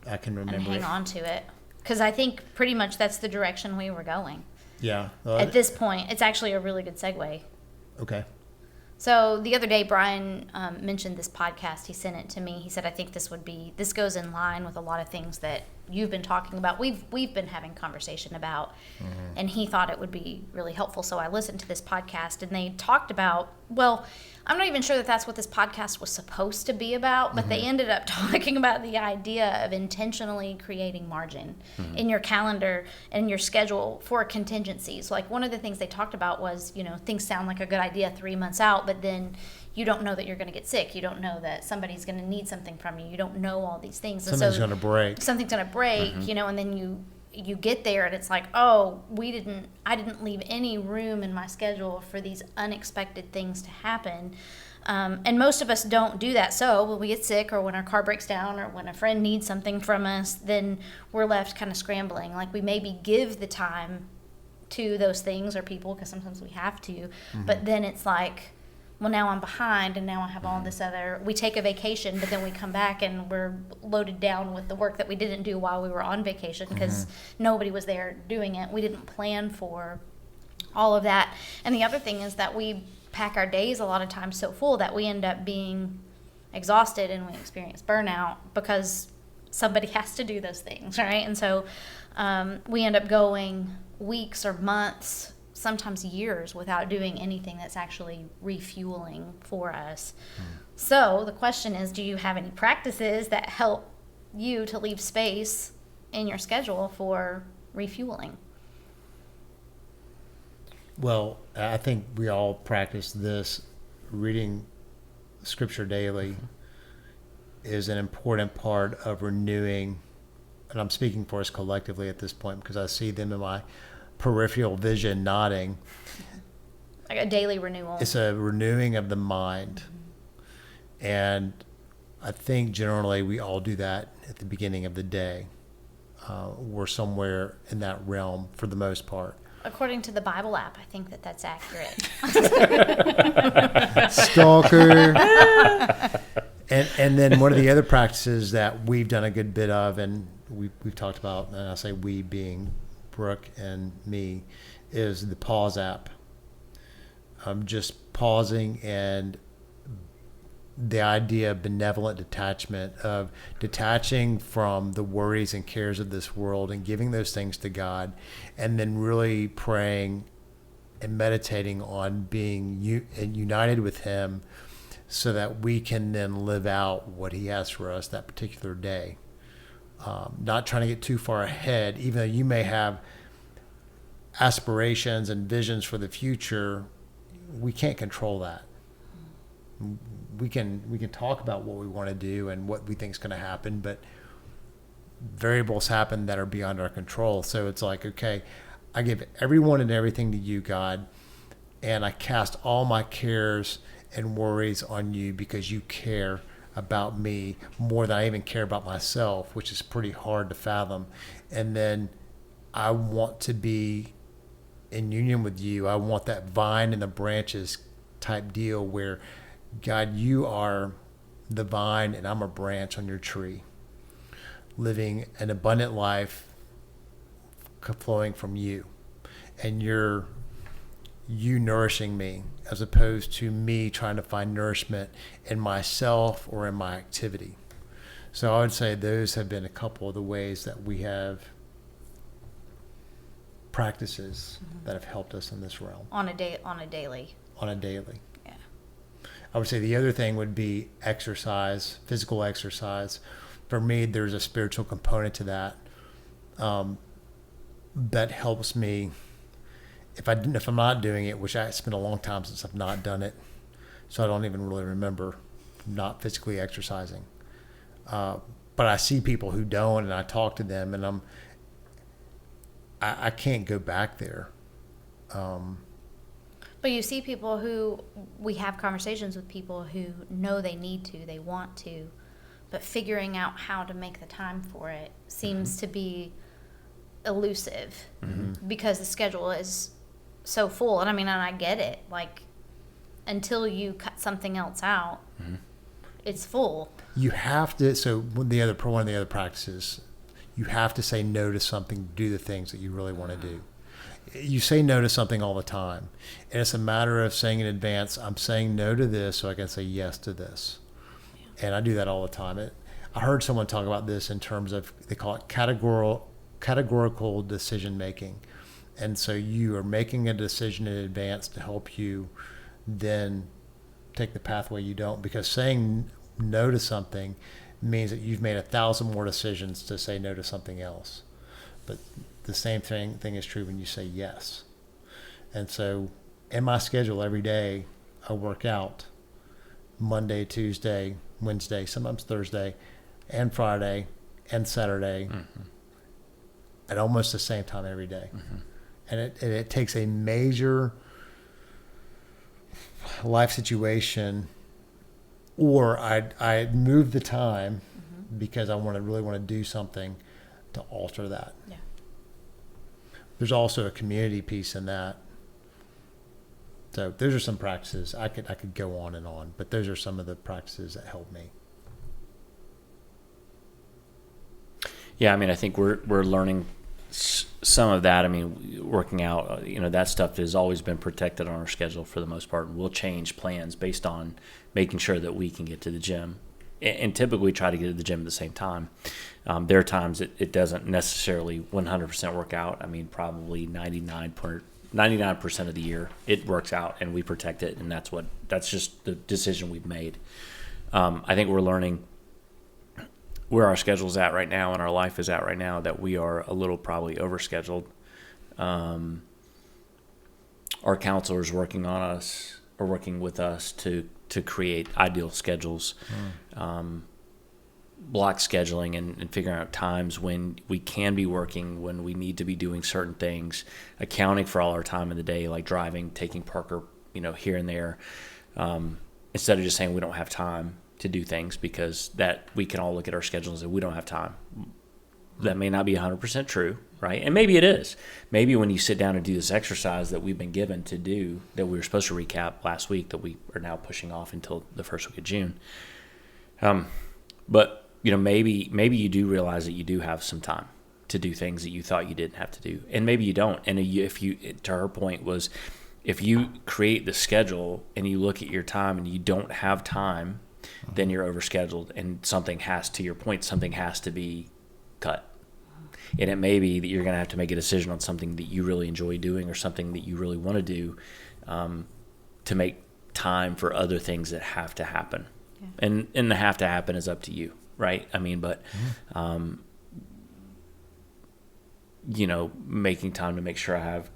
I can remember and hang it. on to it, because I think pretty much that's the direction we were going. Yeah. At this point, it's actually a really good segue. Okay. So the other day, Brian mentioned this podcast. He sent it to me. He said, "I think this goes in line with a lot of things that you've been talking about. We've been having conversation about," and he thought it would be really helpful. So I listened to this podcast, and they talked about. Well, I'm not even sure that that's what this podcast was supposed to be about, but they ended up talking about the idea of intentionally creating margin in your calendar and your schedule for contingencies. Like one of the things they talked about was, things sound like a good idea 3 months out, but then you don't know that you're going to get sick. You don't know that somebody's going to need something from you. You don't know all these things. And Something's going to break. Something's going to break, and then you get there and it's like, oh, I didn't leave any room in my schedule for these unexpected things to happen. And most of us don't do that. So when we get sick or when our car breaks down or when a friend needs something from us, then we're left kind of scrambling. Like we maybe give the time to those things or people because sometimes we have to, but then it's like, well, now I'm behind and now I have all this we take a vacation, but then we come back and we're loaded down with the work that we didn't do while we were on vacation because nobody was there doing it. We didn't plan for all of that. And the other thing is that we pack our days a lot of times so full that we end up being exhausted and we experience burnout because somebody has to do those things, right? And so we end up going weeks or months, sometimes years, without doing anything that's actually refueling for us. So the question is, do you have any practices that help you to leave space in your schedule for refueling? Well, I think we all practice this. Reading Scripture daily is an important part of renewing, and I'm speaking for us collectively at this point because I see them in my peripheral vision nodding. Like a daily renewal. It's a renewing of the mind. And I think generally we all do that at the beginning of the day. We're somewhere in that realm for the most part. According to the Bible app, I think that that's accurate. Stalker. And then one of the other practices that we've done a good bit of, and we've talked about, and I say we being Brooke and me, is the pause app. Just pausing, and the idea of benevolent detachment, of detaching from the worries and cares of this world and giving those things to God, and then really praying and meditating on being united with Him so that we can then live out what He has for us that particular day. Not trying to get too far ahead, even though you may have aspirations and visions for the future, we can't control that. We can talk about what we want to do and what we think is going to happen, but variables happen that are beyond our control. So it's like, okay, I give everyone and everything to you, God, and I cast all my cares and worries on you because you care about me more than I even care about myself, which is pretty hard to fathom. And then I want to be in union with you. I want that vine and the branches type deal where, God, you are the vine and I'm a branch on your tree, living an abundant life flowing from you, and you nourishing me as opposed to me trying to find nourishment in myself or in my activity. So I would say those have been a couple of the ways that we have practices that have helped us in this realm. On a daily. Yeah. I would say the other thing would be exercise, physical exercise. For me, there's a spiritual component to that that helps me. If I'm not doing it, which it's been a long time since I've not done it, so I don't even really remember not physically exercising. But I see people who don't, and I talk to them, and I can't go back there. But you see people we have conversations with people who know they need to, they want to, but figuring out how to make the time for it seems to be elusive because the schedule is so full. And I get it. Like, until you cut something else out, it's full. You have to. So one of the other practices, you have to say no to something to do the things that you really want to do. You say no to something all the time, and it's a matter of saying in advance, I'm saying no to this so I can say yes to this. And I do that all the time. I heard someone talk about this in terms of, they call it categorical decision making. And so you are making a decision in advance to help you then take the pathway you don't, because saying no to something means that you've made 1,000 more decisions to say no to something else. But the same thing is true when you say yes. And so in my schedule every day, I work out Monday, Tuesday, Wednesday, sometimes Thursday, and Friday, and Saturday, at almost the same time every day. And it takes a major life situation, or I move the time because I really want to do something to alter that. Yeah. There's also a community piece in that. So those are some practices. I could go on and on, but those are some of the practices that help me. Yeah, I think we're learning some of that. Working out, that stuff has always been protected on our schedule for the most part. We'll change plans based on making sure that we can get to the gym, and typically try to get to the gym at the same time. There are times it doesn't necessarily 100% work out. Probably 99% of the year it works out, and we protect it, and that's just the decision we've made. I think we're learning where our schedule's at right now and our life is at right now, that we are a little probably overscheduled. our counselors working on us or working with us to create ideal schedules, block scheduling and figuring out times when we can be working, when we need to be doing certain things, accounting for all our time in the day, like driving, taking Parker, here and there, instead of just saying we don't have time to do things, because that we can all look at our schedules and say we don't have time. That may not be 100% true, right? And maybe it is. Maybe when you sit down and do this exercise that we've been given to do, that we were supposed to recap last week, that we are now pushing off until the first week of June. But maybe you do realize that you do have some time to do things that you thought you didn't have to do, and maybe you don't. And if you, to her point was, if you create the schedule and you look at your time and you don't have time, then you're overscheduled, and something has to be cut. And it may be that you're going to have to make a decision on something that you really enjoy doing or something that you really want to do, to make time for other things that have to happen. Yeah. And the have to happen is up to you, right? I mean, but, making time to make sure I have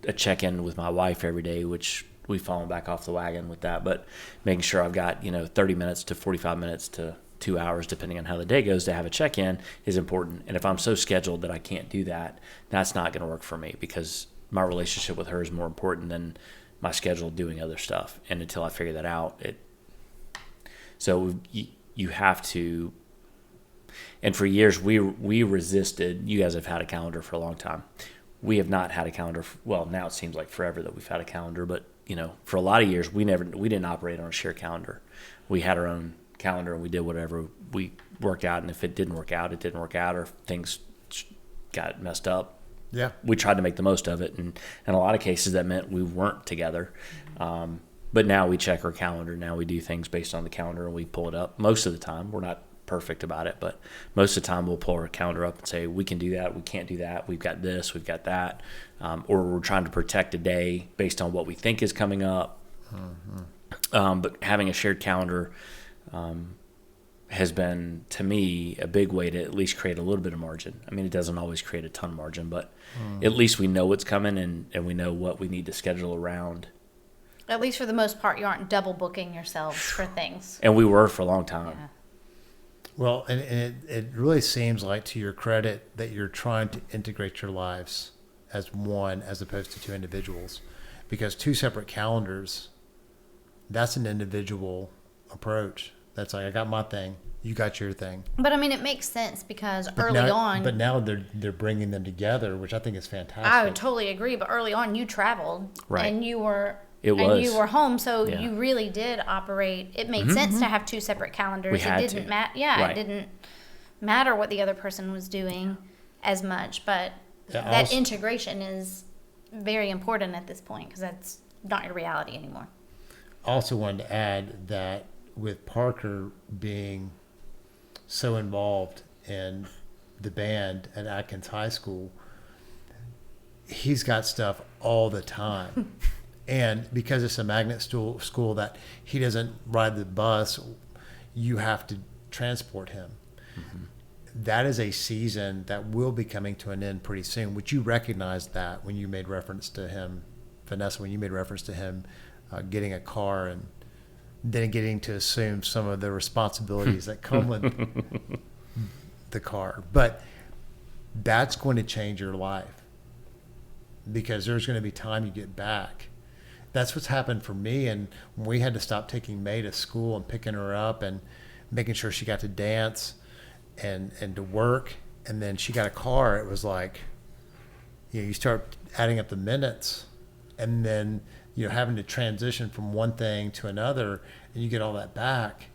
a check-in with my wife every day, which we've fallen back off the wagon with that, but making sure I've got, 30 minutes to 45 minutes to 2 hours, depending on how the day goes, to have a check-in is important. And if I'm so scheduled that I can't do that, that's not going to work for me, because my relationship with her is more important than my schedule doing other stuff. And until I figure that out, so you have to. And for years we resisted. You guys have had a calendar for a long time. We have not had a calendar. Well, now it seems like forever that we've had a calendar, but for a lot of years we didn't operate on a shared calendar. We had our own calendar and we did whatever we worked out, and if it didn't work out, it didn't work out, or if things got messed up, we tried to make the most of it, and in a lot of cases that meant we weren't together. But now we check our calendar. Now we do things based on the calendar and we pull it up. Most of the time, we're not perfect about it, but most of the time we'll pull our calendar up and say we can do that, we can't do that, we've got this, we've got that, or we're trying to protect a day based on what we think is coming up. But having a shared calendar has been, to me, a big way to at least create a little bit of margin. I mean, it doesn't always create a ton of margin, but at least we know what's coming, and we know what we need to schedule around. At least for the most part, you aren't double booking yourselves for things. And we were for a long time. Yeah. Well, and it really seems like, to your credit, that you're trying to integrate your lives as one as opposed to two individuals, because two separate calendars, that's an individual approach. That's like, I got my thing, you got your thing. But I mean, it makes sense because early on. But now they're bringing them together, which I think is fantastic. I would totally agree. But early on, you traveled, right? And you were. It was. And you were home, so Yeah. you really did operate. It made sense to have two separate calendars. We had it didn't to. matter. Yeah, Right. It didn't matter what the other person was doing as much. But Yeah, that also- integration is very important at this point because that's not your reality anymore. Also wanted to add that with Parker being so involved in the band at Atkins High School, he's got stuff all the time. And because it's a magnet school that he doesn't ride the bus, you have to transport him. That is a season that will be coming to an end pretty soon. Would you recognize that when you made reference to him, Vanessa, when you made reference to him getting a car and then getting to assume some of the responsibilities that come with the car? But that's going to change your life, because there's going to be time you get back. That's what's happened for me. And when we had to stop taking May to school and picking her up and making sure she got to dance and to work, and then she got a car, it was like, you start adding up the minutes, and then having to transition from one thing to another, and you get all that back,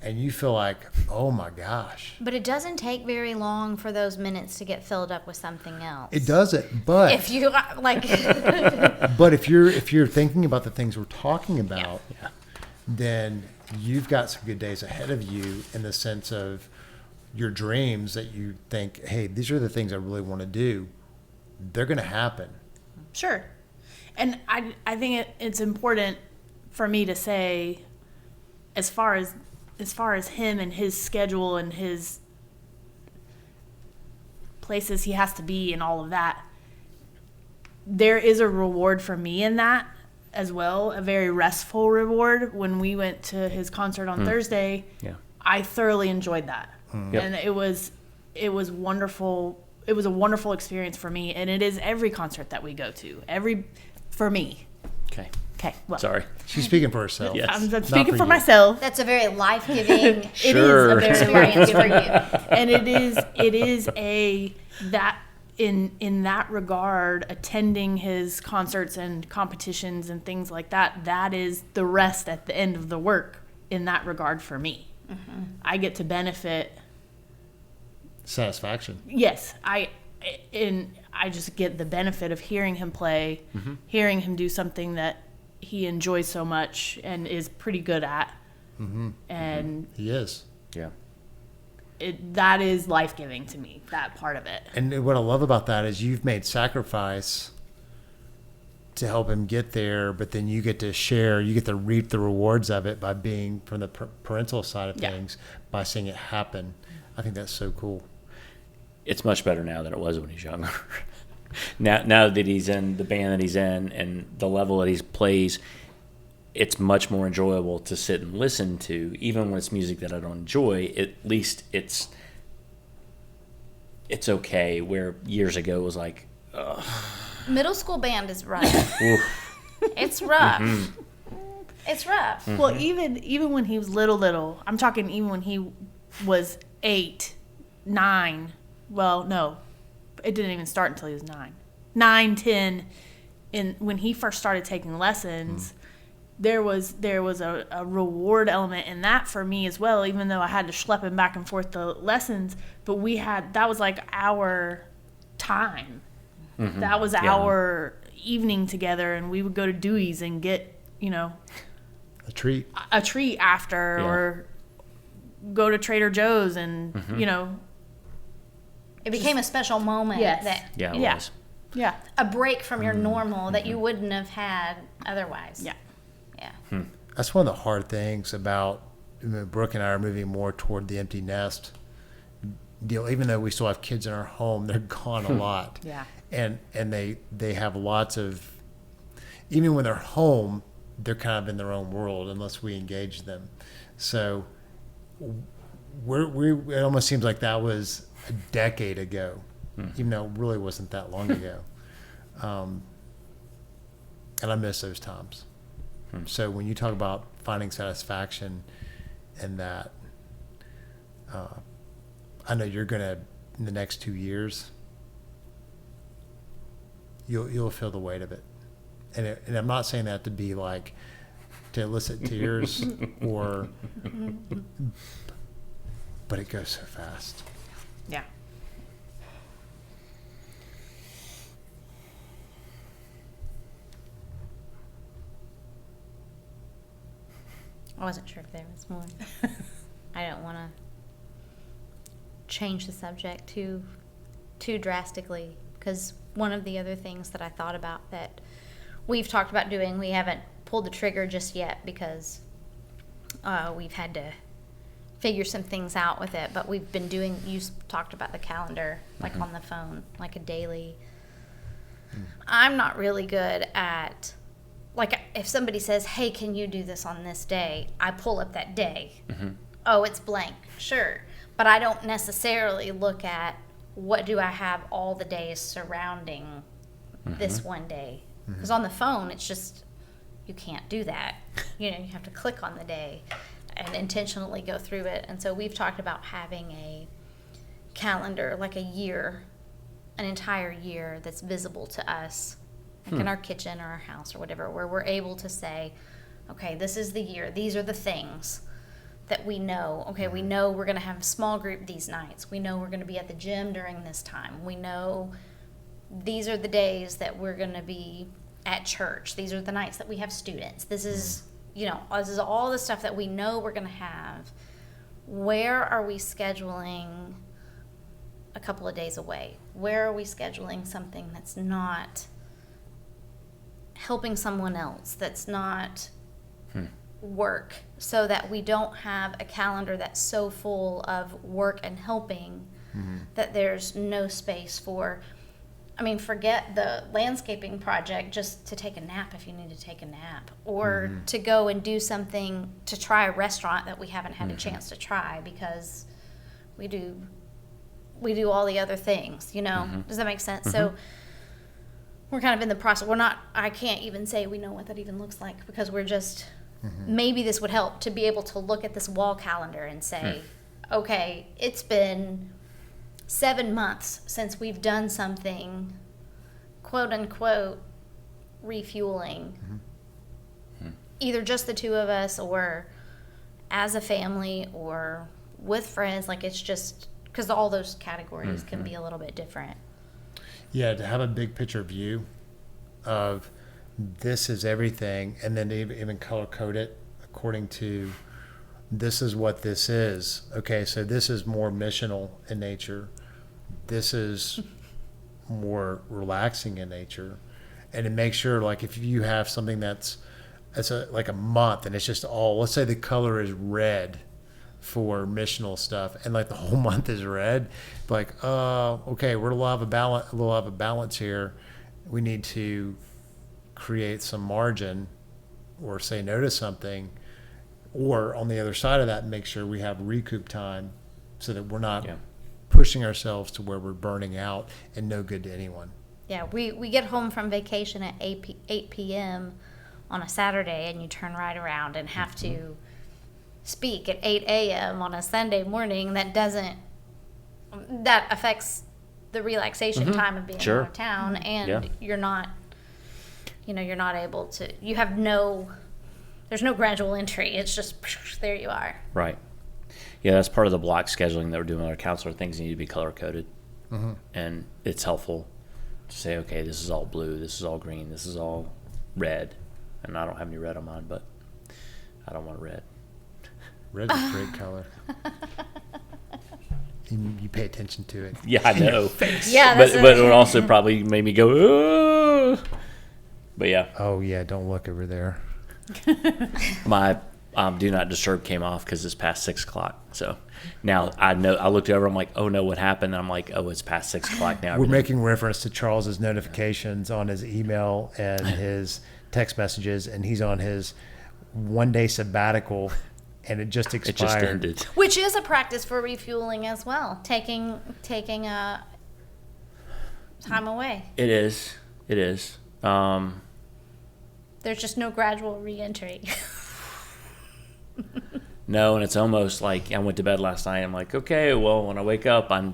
and you feel like, oh my gosh. But it doesn't take very long for those minutes to get filled up with something else. It doesn't, but If you like, but if you're thinking about the things we're talking about, then you've got some good days ahead of you, in the sense of your dreams that you think, hey, these are the things I really want to do. They're going to happen. Sure. And I think it's important for me to say, as far as him and his schedule and his places he has to be and all of that, there is a reward for me in that as well, a very restful reward. When we went to his concert on Thursday, Yeah. I thoroughly enjoyed that. Yep. And it was wonderful. It was a wonderful experience for me, and it is every concert that we go to. For me. Okay. Okay, well, Sorry. She's speaking for herself. Yes. I'm speaking for you. myself. That's a very life-giving It Sure. is a very experience for you. and it is a that in that regard, attending his concerts and competitions and things like that is the rest at the end of the work in that regard for me. I get to benefit. Satisfaction. Yes, I just get the benefit of hearing him play, hearing him do something that he enjoys so much and is pretty good at, and He is. Yeah. that is life-giving to me, that part of it. And what I love about that is you've made sacrifice to help him get there, but then you get to share, you get to reap the rewards of it by being from the parental side of Yeah. things, by seeing it happen. I think that's so cool. It's much better now than it was when he's younger. now that he's in the band that he's in and the level that he plays, it's much more enjoyable to sit and listen to, even when it's music that I don't enjoy. At least it's okay. Where years ago it was like, ugh. Middle school band is rough. Oof. It's rough. It's rough. Well, even when he was little, I'm talking even when he was 8, 9. Well, no, it didn't even start until he was 9, 10. And when he first started taking lessons, there was a reward element in that for me as well. Even though I had to schlep him back and forth to lessons, but that was like our time. That was our evening together, and we would go to Dewey's and get A treat. a treat after, Yeah. or go to Trader Joe's and It became a special moment. Yes. That Yeah, it Yeah. was. yeah, a break from your normal that you wouldn't have had otherwise. yeah. Yeah. That's one of the hard things about Brooke and I are moving more toward the empty nest deal. Even though we still have kids in our home, they're gone a lot. Yeah. And they have lots of, even when they're home, they're kind of in their own world unless we engage them. So it almost seems like that was a decade ago, even though it really wasn't that long ago. And I miss those times. So when you talk about finding satisfaction in that, I know you're gonna, in the next 2 years, you'll feel the weight of it. And I'm not saying that to be like to elicit tears but it goes so fast. Yeah. I wasn't sure if there was more. I don't want to change the subject too drastically, because one of the other things that I thought about that we've talked about doing, we haven't pulled the trigger just yet because we've had to figure some things out with it, but we've been doing, you talked about the calendar, like on the phone, like a daily. I'm not really good at, like, if somebody says, hey, can you do this on this day? I pull up that day. Oh, it's blank. Sure. But I don't necessarily look at what do I have all the days surrounding this one day. Because on the phone, it's just, you can't do that. You have to click on the day and intentionally go through it. And so we've talked about having a calendar, like a year, an entire year that's visible to us, like in our kitchen or our house or whatever, where we're able to say, okay, this is the year. These are the things that we know. Okay, we know we're going to have a small group these nights. We know we're going to be at the gym during this time. We know these are the days that we're going to be at church. These are the nights that we have students. This is, this is all the stuff that we know we're going to have. Where are we scheduling a couple of days away? Where are we scheduling something that's not helping someone else, that's not work, so that we don't have a calendar that's so full of work and helping that there's no space for, I mean, forget the landscaping project, just to take a nap if you need to take a nap, or to go and do something, to try a restaurant that we haven't had a chance to try because we do all the other things, you know? Does that make sense? So we're kind of in the process. I can't even say we know what that even looks like, because we're just, maybe this would help to be able to look at this wall calendar and say, okay, it's been 7 months since we've done something, quote unquote, refueling. Either just the two of us, or as a family, or with friends. Like, it's just, because all those categories can be a little bit different. Yeah, to have a big picture view of this is everything, and then even color code it according to this is what this is. Okay, so this is more missional in nature. This is more relaxing in nature. And to make sure, like, if you have something that's like a month and it's just all, let's say the color is red for missional stuff, and like the whole month is red, like, okay, we're a little out of balance here. We need to create some margin, or say no to something, or on the other side of that, make sure we have recoup time so that we're not pushing ourselves to where we're burning out and no good to anyone. Yeah, we get home from vacation at 8 p.m. on a Saturday, and you turn right around and have to speak at 8 a.m. on a Sunday morning. That affects the relaxation time of being out of town, and you're not able to, there's no gradual entry. It's just, there you are. Right. Yeah, that's part of the block scheduling that we're doing with our counselor. Things need to be color coded. And it's helpful to say, okay, this is all blue, this is all green, this is all red. And I don't have any red on mine, but I don't want red. Red's a great color. You pay attention to it. Yeah, I know. Yeah, but it would also probably made me go, oh. But yeah. Oh, yeah, don't look over there. My do not disturb came off because it's past 6 o'clock. So now I know. I looked over. I'm like, oh no, what happened? And I'm like, oh, it's past 6 o'clock now. We're making reference to Charles's notifications on his email and his text messages, and he's on his 1-day sabbatical, and it just expired. It just ended. Which is a practice for refueling as well, taking a time away. It is. There's just no gradual re-entry. No, and it's almost like I went to bed last night. I'm like, okay, well, when I wake up, I've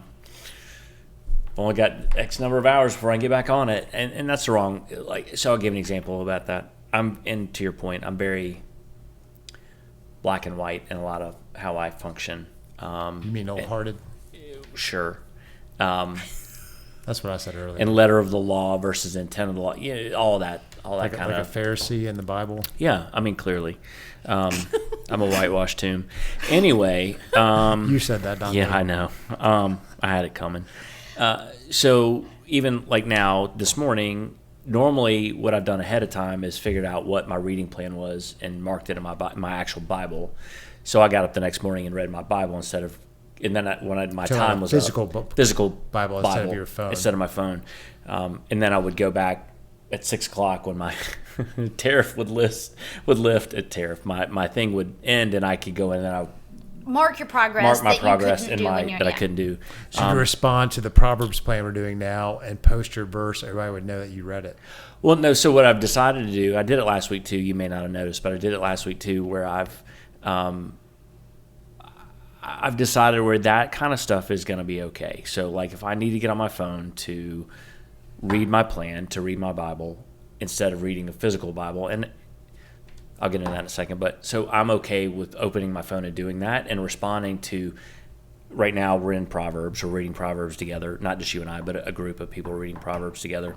only got X number of hours before I get back on it, and that's wrong. Like, so I'll give an example about that. And to your point, I'm very black and white in a lot of how I function. You mean old-hearted? Sure. That's what I said earlier. And letter of the law versus intent of the law. Yeah, all that like kind of. Like a Pharisee in the Bible. Yeah, I mean, clearly. I'm a whitewashed tomb. Anyway. You said that, Don. Yeah, I know. I had it coming. So even like now, this morning, normally what I've done ahead of time is figured out what my reading plan was and marked it in my actual Bible. So I got up the next morning and read my Bible instead of, and then my time was physical Bible instead of your phone. Instead of my phone. And then I would go back at 6 o'clock when my tariff would lift at tariff. My thing would end, and I could go in and I would mark your progress. Mark my progress in that I couldn't do. Should you respond to the Proverbs plan we're doing now and post your verse? Everybody would know that you read it. Well, no. So what I've decided to do, I did it last week too. You may not have noticed, but I did it last week too, where I've decided where that kind of stuff is going to be okay. So like if I need to get on my phone to read my plan, to read my Bible instead of reading a physical Bible, and I'll get into that in a second, but so I'm okay with opening my phone and doing that and responding to, right now we're in Proverbs, we're reading Proverbs together, not just you and I, but a group of people reading Proverbs together.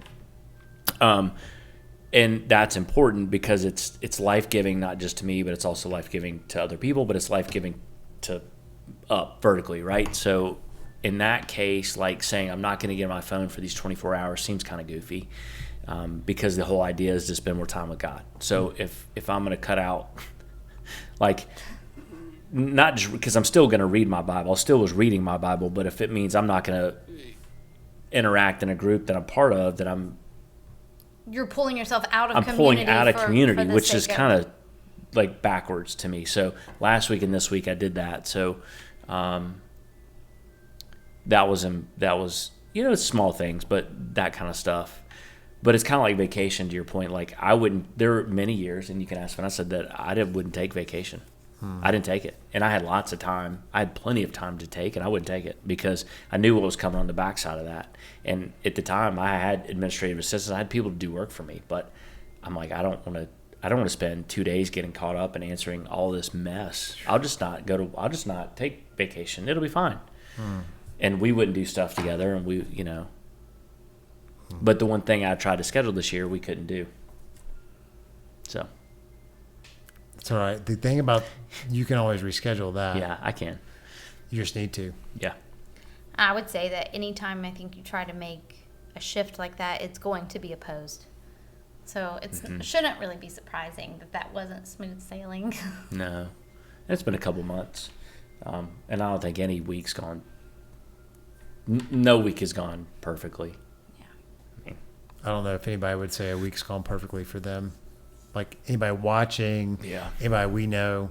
And that's important because it's life-giving, not just to me, but it's also life-giving to other people, but it's life-giving to up vertically, right? So in that case, like saying I'm not going to get on my phone for these 24 hours seems kind of goofy. Because the whole idea is to spend more time with God. So if I'm going to cut out, like, not just because I'm still going to read my Bible, I still was reading my Bible, but if it means I'm not going to interact in a group that I'm part of, that You're pulling yourself out of I'm community. pulling out of for community, the which is sake kind of like backwards to me. So last week and this week I did that. So that was it's small things, but that kind of stuff. But it's kind of like vacation, to your point. Like there were many years, and you can ask Vanessa, that I wouldn't take vacation. I didn't take it. And I had lots of time. I had plenty of time to take, and I wouldn't take it because I knew what was coming on the backside of that. And at the time, I had administrative assistants. I had people to do work for me. But I'm like, I don't want to spend 2 days getting caught up and answering all this mess. I'll just not take vacation. It'll be fine. And we wouldn't do stuff together, and But the one thing I tried to schedule this year, we couldn't do. So. It's all right. The thing about, you can always reschedule that. Yeah, I can. You just need to. Yeah. I would say that anytime I think you try to make a shift like that, it's going to be opposed. So it shouldn't really be surprising that wasn't smooth sailing. No. It's been a couple months. And I don't think any week's gone. No week has gone perfectly. I don't know if anybody would say a week's gone perfectly for them. Like anybody watching, anybody we know.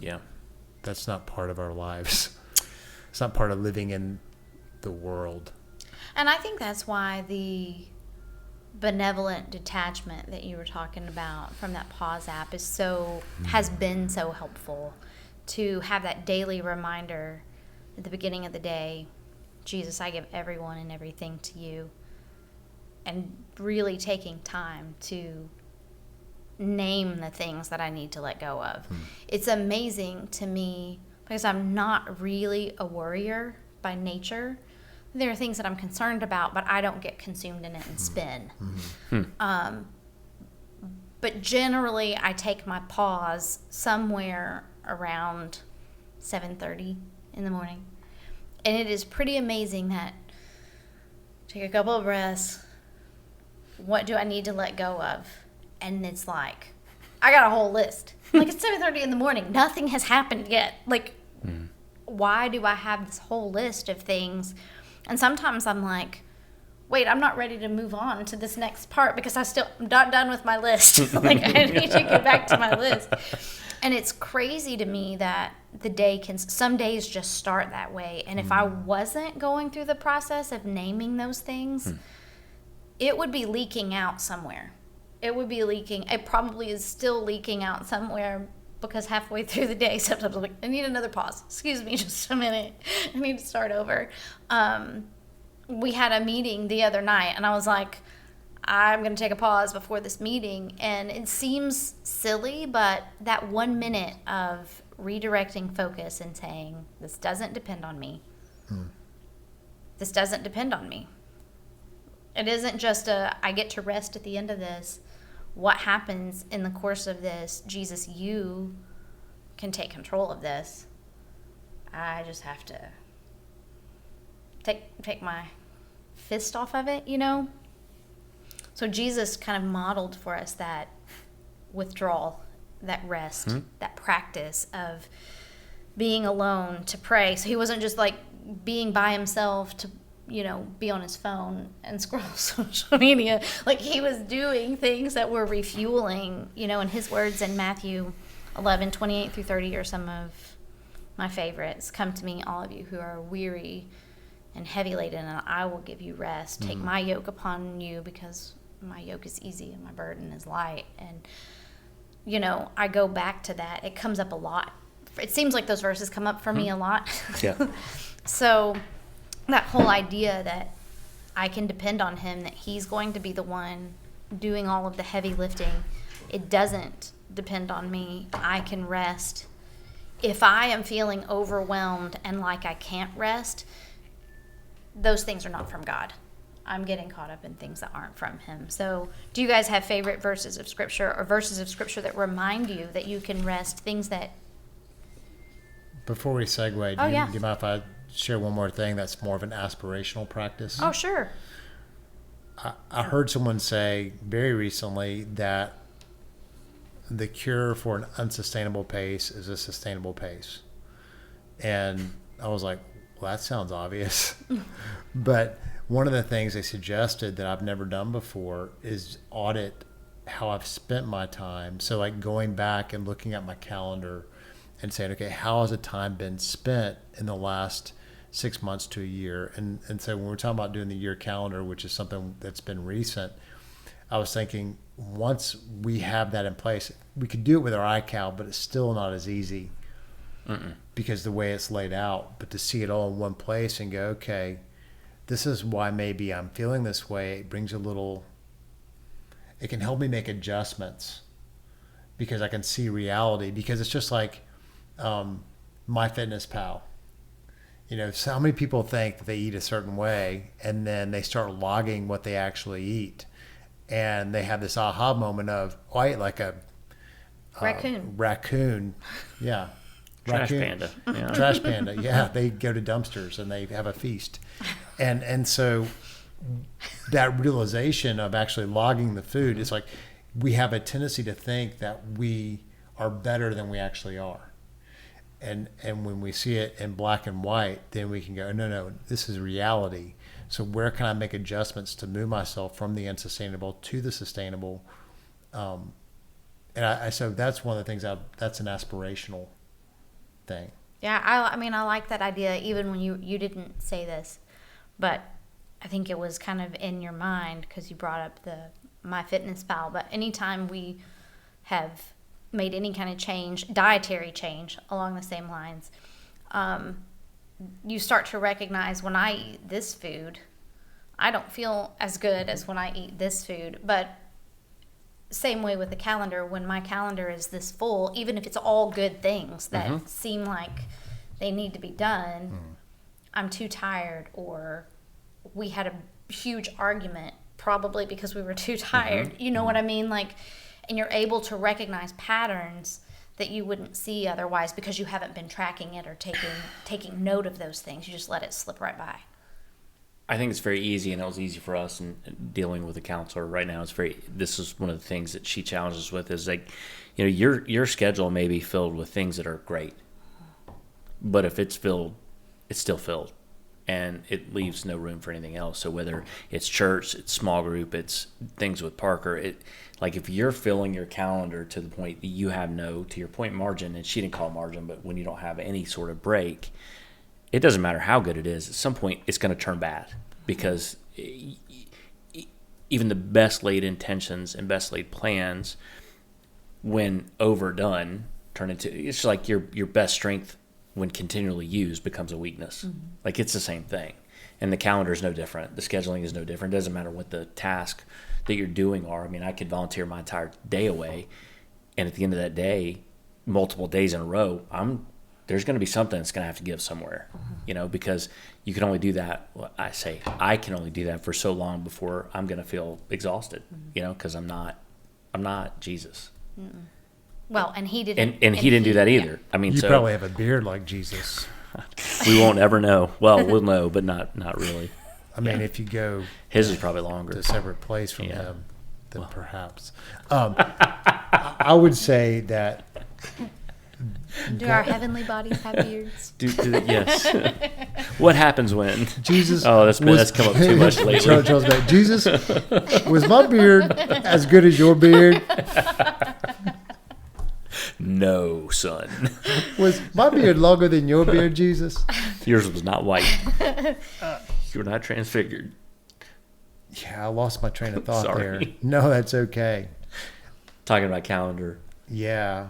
Yeah. That's not part of our lives. It's not part of living in the world. And I think that's why the benevolent detachment that you were talking about from that Pause app has been so helpful, to have that daily reminder at the beginning of the day, Jesus, I give everyone and everything to you. And really taking time to name the things that I need to let go of. It's amazing to me because I'm not really a worrier by nature. There are things that I'm concerned about, but I don't get consumed in it and spin. But generally, I take my pause somewhere around 7:30 in the morning. And it is pretty amazing that take a couple of breaths. What do I need to let go of? And it's like, I got a whole list. Like, it's 7:30 in the morning. Nothing has happened yet. Like, why do I have this whole list of things? And sometimes I'm like, wait, I'm not ready to move on to this next part because I'm not done with my list. Like, I need to get back to my list. And it's crazy to me that some days just start that way. And if I wasn't going through the process of naming those things, it would be leaking out somewhere. It would be leaking. It probably is still leaking out somewhere because halfway through the day, sometimes I'm like, I need another pause. Excuse me just a minute. I need to start over. We had a meeting the other night, and I was like, I'm going to take a pause before this meeting. And it seems silly, but that 1 minute of redirecting focus and saying, this doesn't depend on me. This doesn't depend on me. It isn't just I get to rest at the end of this. What happens in the course of this? Jesus, you can take control of this. I just have to take my fist off of it, So Jesus kind of modeled for us that withdrawal, that rest, that practice of being alone to pray. So he wasn't just like being by himself to be on his phone and scroll social media. Like, he was doing things that were refueling, and his words in Matthew 11:28-30 are some of my favorites. Come to me, all of you who are weary and heavy laden, and I will give you rest. Take my yoke upon you, because my yoke is easy and my burden is light. And, I go back to that. It comes up a lot. It seems like those verses come up for me a lot. Yeah. So that whole idea that I can depend on him, that he's going to be the one doing all of the heavy lifting. It doesn't depend on me. I can rest. If I am feeling overwhelmed and like I can't rest, those things are not from God. I'm getting caught up in things that aren't from him. So do you guys have favorite verses of Scripture, or verses of Scripture that remind you that you can rest, things that... Before we segue, do you mind if I share one more thing that's more of an aspirational practice? Oh, sure. I heard someone say very recently that the cure for an unsustainable pace is a sustainable pace. And I was like, well, that sounds obvious. But one of the things they suggested that I've never done before is audit how I've spent my time. So like going back and looking at my calendar and saying, okay, how has the time been spent in the last 6 months to a year? And so when we're talking about doing the year calendar, which is something that's been recent, I was thinking once we have that in place, we could do it with our iCal, but it's still not as easy because the way it's laid out. But to see it all in one place and go, okay, this is why maybe I'm feeling this way. It brings it can help me make adjustments because I can see reality. Because it's just like MyFitnessPal. You know, so many people think that they eat a certain way and then they start logging what they actually eat. And they have this aha moment of, oh, I ate like a raccoon. Yeah. Trash Raccoon. panda. Yeah. Trash panda. Yeah. They go to dumpsters and they have a feast. And so that realization of actually logging the food is like, we have a tendency to think that we are better than we actually are. And when we see it in black and white, then we can go, no, this is reality. So where can I make adjustments to move myself from the unsustainable to the sustainable? So that's one of the things that's an aspirational thing. Yeah, I mean, I like that idea, even when you didn't say this, but I think it was kind of in your mind because you brought up the MyFitnessPal. But anytime we have made any kind of change, dietary change along the same lines, you start to recognize when I eat this food, I don't feel as good as when I eat this food. But same way with the calendar, when my calendar is this full, even if it's all good things that seem like they need to be done, I'm too tired, or we had a huge argument probably because we were too tired. You know what I mean? Like, and you're able to recognize patterns that you wouldn't see otherwise because you haven't been tracking it or taking note of those things. You just let it slip right by. I think it's very easy, and it was easy for us in dealing with a counselor right now. This is one of the things that she challenges us with is like, you know, your schedule may be filled with things that are great, but if it's filled, it's still filled, and it leaves no room for anything else. So whether it's church, it's small group, it's things with Parker, like if you're filling your calendar to the point that you have to your point, margin, and she didn't call it margin, but when you don't have any sort of break, it doesn't matter how good it is. At some point, it's going to turn bad because even the best laid intentions and best laid plans, when overdone, turn into, it's like your best strength when continually used becomes a weakness. Like it's the same thing. And the calendar is no different. The scheduling is no different. It doesn't matter what the task that you're doing are. I mean, I could volunteer my entire day away, and at the end of that day, multiple days in a row, there's going to be something that's going to have to give somewhere, you know, because you can only do that. Well, I can only do that for so long before I'm going to feel exhausted, you know, because I'm not Jesus. Well, and he didn't. And he didn't do that either. Yeah. I mean, You probably have a beard like Jesus. we won't ever know. Well, we'll know, but not really. I mean, if you go His is probably longer. to a separate place from Yeah. him, then perhaps. I would say that Do our heavenly bodies have beards? Yes. What happens when? Jesus. Oh, that's come up too much lately. Charles back. Jesus, was my beard as good as your beard? No, son. Was my beard longer than your beard, Jesus? Yours was not white. You were not transfigured. Yeah, I lost my train of thought Sorry. there. No, that's okay. Talking about calendar. Yeah,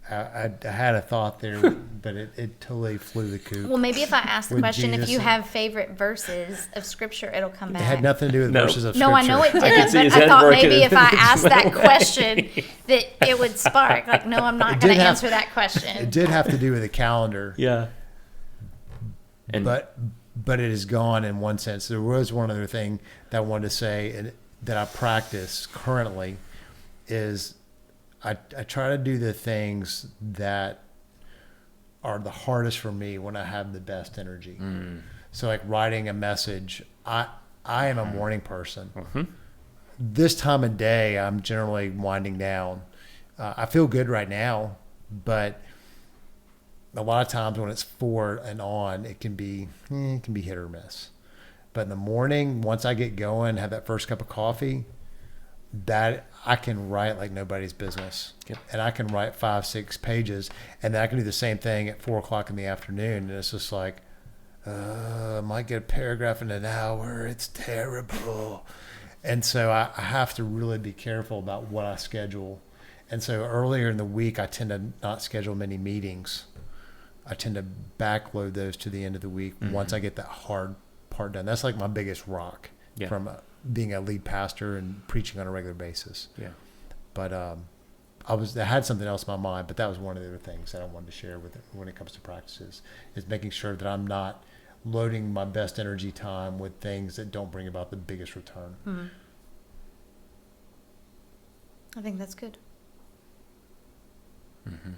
I had a thought there, but it totally flew the coop. Well, maybe if I ask the With question, if Jesus you and- have favorite verses of Scripture, it'll come It back. had nothing to do with No. verses of No, scripture. I know it can didn't, see but his I head thought working maybe if I in asked his that way. question, that it would spark. Like, no, I'm not It going did to have- answer that question. It did have to do with the calendar, Yeah. And but it is gone in one sense. There was one other thing that I wanted to say, and that I practice currently is I try to do the things that are the hardest for me when I have the best energy. So like writing a message, I am a morning person. This time of day, I'm generally winding down. I feel good right now, but a lot of times when it's 4 and on, it can be hit or miss. But in the morning, once I get going, have that first cup of coffee, that I can write like nobody's business. Yep. And I can write 5-6 pages, and then I can do the same thing at 4:00 in the afternoon. And it's just like, I might get a paragraph in an hour. It's terrible. And so I have to really be careful about what I schedule. And so earlier in the week, I tend to not schedule many meetings. I tend to backload those to the end of the week once I get that hard part done. That's like my biggest rock from being a lead pastor and preaching on a regular basis. Yeah. But I had something else in my mind, but that was one of the other things that I wanted to share with it when it comes to practices, is making sure that I'm not loading my best energy time with things that don't bring about the biggest return. Mm-hmm. I think that's good. Mm-hmm.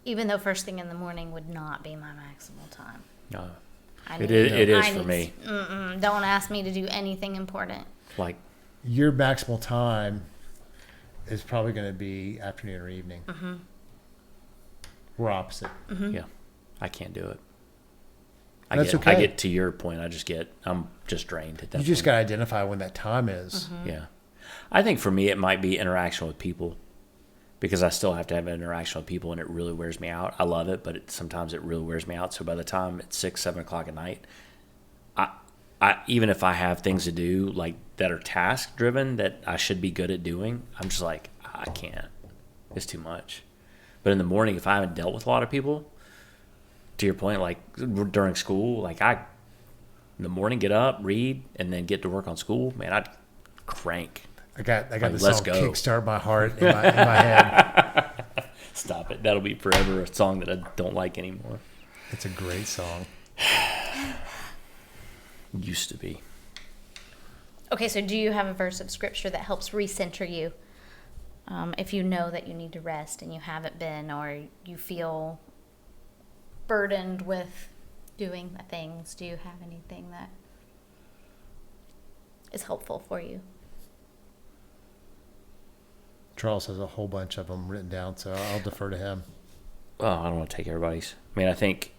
Even though first thing in the morning would not be my maximal time. No. I It need- is I for need- me. Don't ask me to do anything important. Like, Your maximal time is probably going to be afternoon or evening. Mm-hmm. We're opposite. yeah, I can't do it. That's I okay. get to your point. I'm just drained at that You point. just got to identify when that time is. Yeah. I think for me, it might be interaction with people, because I still have to have an interaction with people, and it really wears me out. I love it, but sometimes it really wears me out. So by the time it's 6, 7 o'clock at night, I even if I have things to do like that are task driven that I should be good at doing, I'm just like, I can't. It's too much. But in the morning, if I haven't dealt with a lot of people, to your point, like during school, like in the morning, get up, read, and then get to work on school, man, I'd crank. I got Like, the let's song go. "Kickstart My Heart" in my head. Stop it. That'll be forever a song that I don't like anymore. It's a great song. Used to be. Okay, so do you have a verse of scripture that helps recenter you? If you know that you need to rest and you haven't been, or you feel burdened with doing the things, do you have anything that is helpful for you? Charles has a whole bunch of them written down, so I'll defer to him. Oh, I don't want to take everybody's. I mean, I think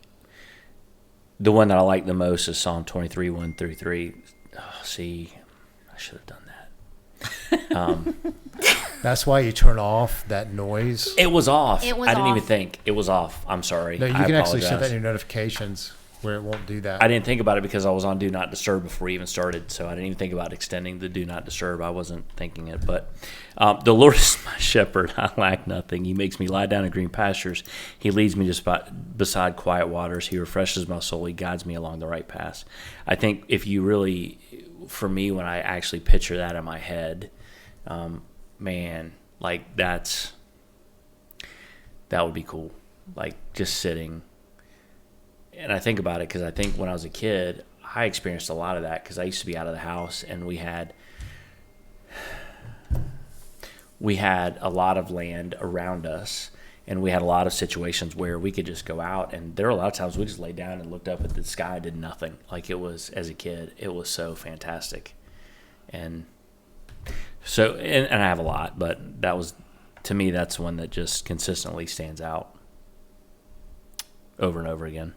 the one that I like the most is Psalm 23, 1-3. Oh, see, I should have done that. That's why you turn off that noise. It was off. It was I didn't even off. think. It was off. I'm sorry. No, you I can actually set that apologize. in your notifications where it won't do that. I didn't think about it because I was on Do Not Disturb before we even started, so I didn't even think about extending the Do Not Disturb. I wasn't thinking it, but the Lord is my shepherd; I lack nothing. He makes me lie down in green pastures. He leads me just beside quiet waters. He refreshes my soul. He guides me along the right path. I think if you really, for me, when I actually picture that in my head, man, like that would be cool. Like just sitting. And I think about it because I think when I was a kid, I experienced a lot of that because I used to be out of the house, and we had a lot of land around us, and we had a lot of situations where we could just go out, and there were a lot of times we just laid down and looked up at the sky and did nothing. Like it was, as a kid, it was so fantastic. And so, and I have a lot, but that was, to me, that's one that just consistently stands out over and over again.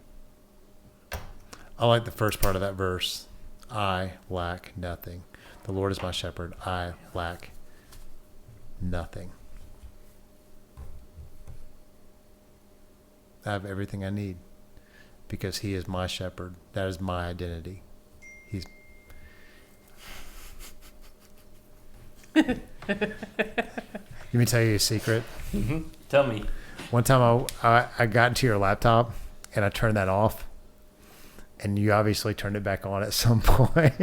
I like the first part of that verse. I lack nothing. The Lord is my shepherd. I lack nothing. I have everything I need because he is my shepherd. That is my identity. He's. Let me tell you a secret. Tell me. One time I got into your laptop and I turned that off, and you obviously turned it back on at some point.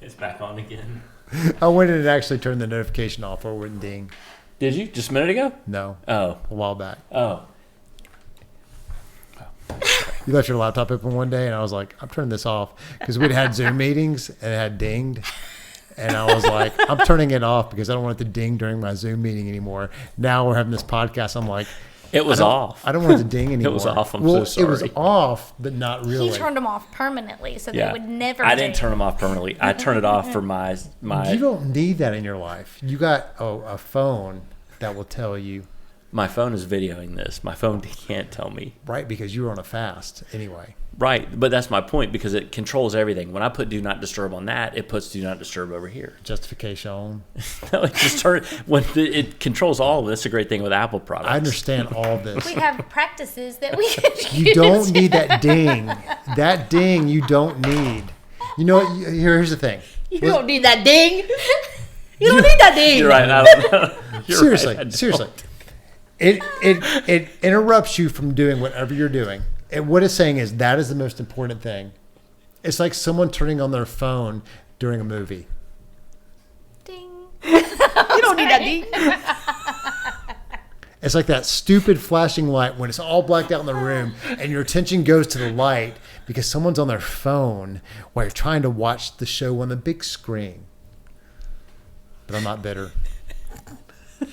It's back on again. I went in and actually turned the notification off or it wouldn't ding. Did you? Just a minute ago? No, Oh. a while back. Oh. You left your laptop open one day and I was like, I'm turning this off because we'd had Zoom meetings and it had dinged. And I was like, I'm turning it off because I don't want it to ding during my Zoom meeting anymore. Now we're having this podcast. I'm like, It was off. I don't want it to ding anymore. was off. I'm well, so It was sorry. off, but not really. He turned them off permanently so Yeah. they would never I didn't ding. turn them off permanently. I turned it off for my You don't need that in your life. You got a phone that will tell you My phone is videoing this. My phone can't tell me. Right, because you were on a fast anyway. Right, but that's my point, because it controls everything. When I put do not disturb on that, it puts do not disturb over here. Justification. No, it just it controls all of this. That's a great thing with Apple products. I understand all of this. We have practices that we could You use. don't need that ding. That ding you don't need. You know what? Here's the thing. You don't need that ding. You don't need that ding. You're right. I don't know. You're Seriously, right, I don't. seriously. It interrupts you from doing whatever you're doing. And what it's saying is that is the most important thing. It's like someone turning on their phone during a movie. Ding. You don't need that ding. It's like that stupid flashing light when it's all blacked out in the room and your attention goes to the light because someone's on their phone while you're trying to watch the show on the big screen. But I'm not bitter.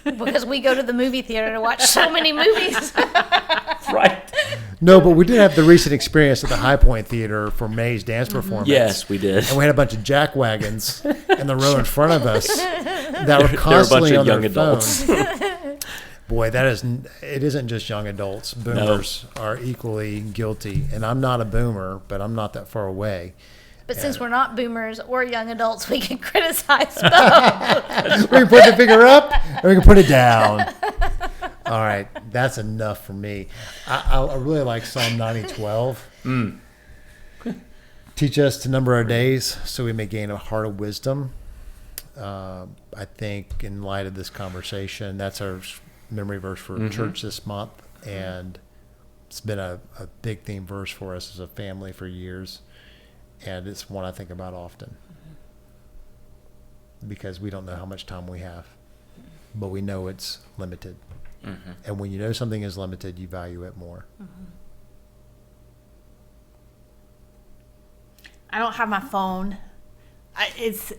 Because we go to the movie theater to watch so many movies. Right. No, but we did have the recent experience at the High Point Theater for May's dance performance. Yes, we did. And we had a bunch of jack wagons in the row in front of us that were There were a bunch constantly of on young their adults. phone. Boy, it isn't just young adults. Boomers are equally guilty. And I'm not a boomer, but I'm not that far away. But since we're not boomers or young adults, we can criticize both. We can put the finger up or we can put it down. All right, that's enough for me. I really like Psalm 90:12. Teach us to number our days so we may gain a heart of wisdom. I think in light of this conversation, that's our memory verse for church this month. And it's been a big theme verse for us as a family for years. And it's one I think about often. Because we don't know how much time we have. But we know it's limited. Mm-hmm. And when you know something is limited, you value it more. I don't have my phone.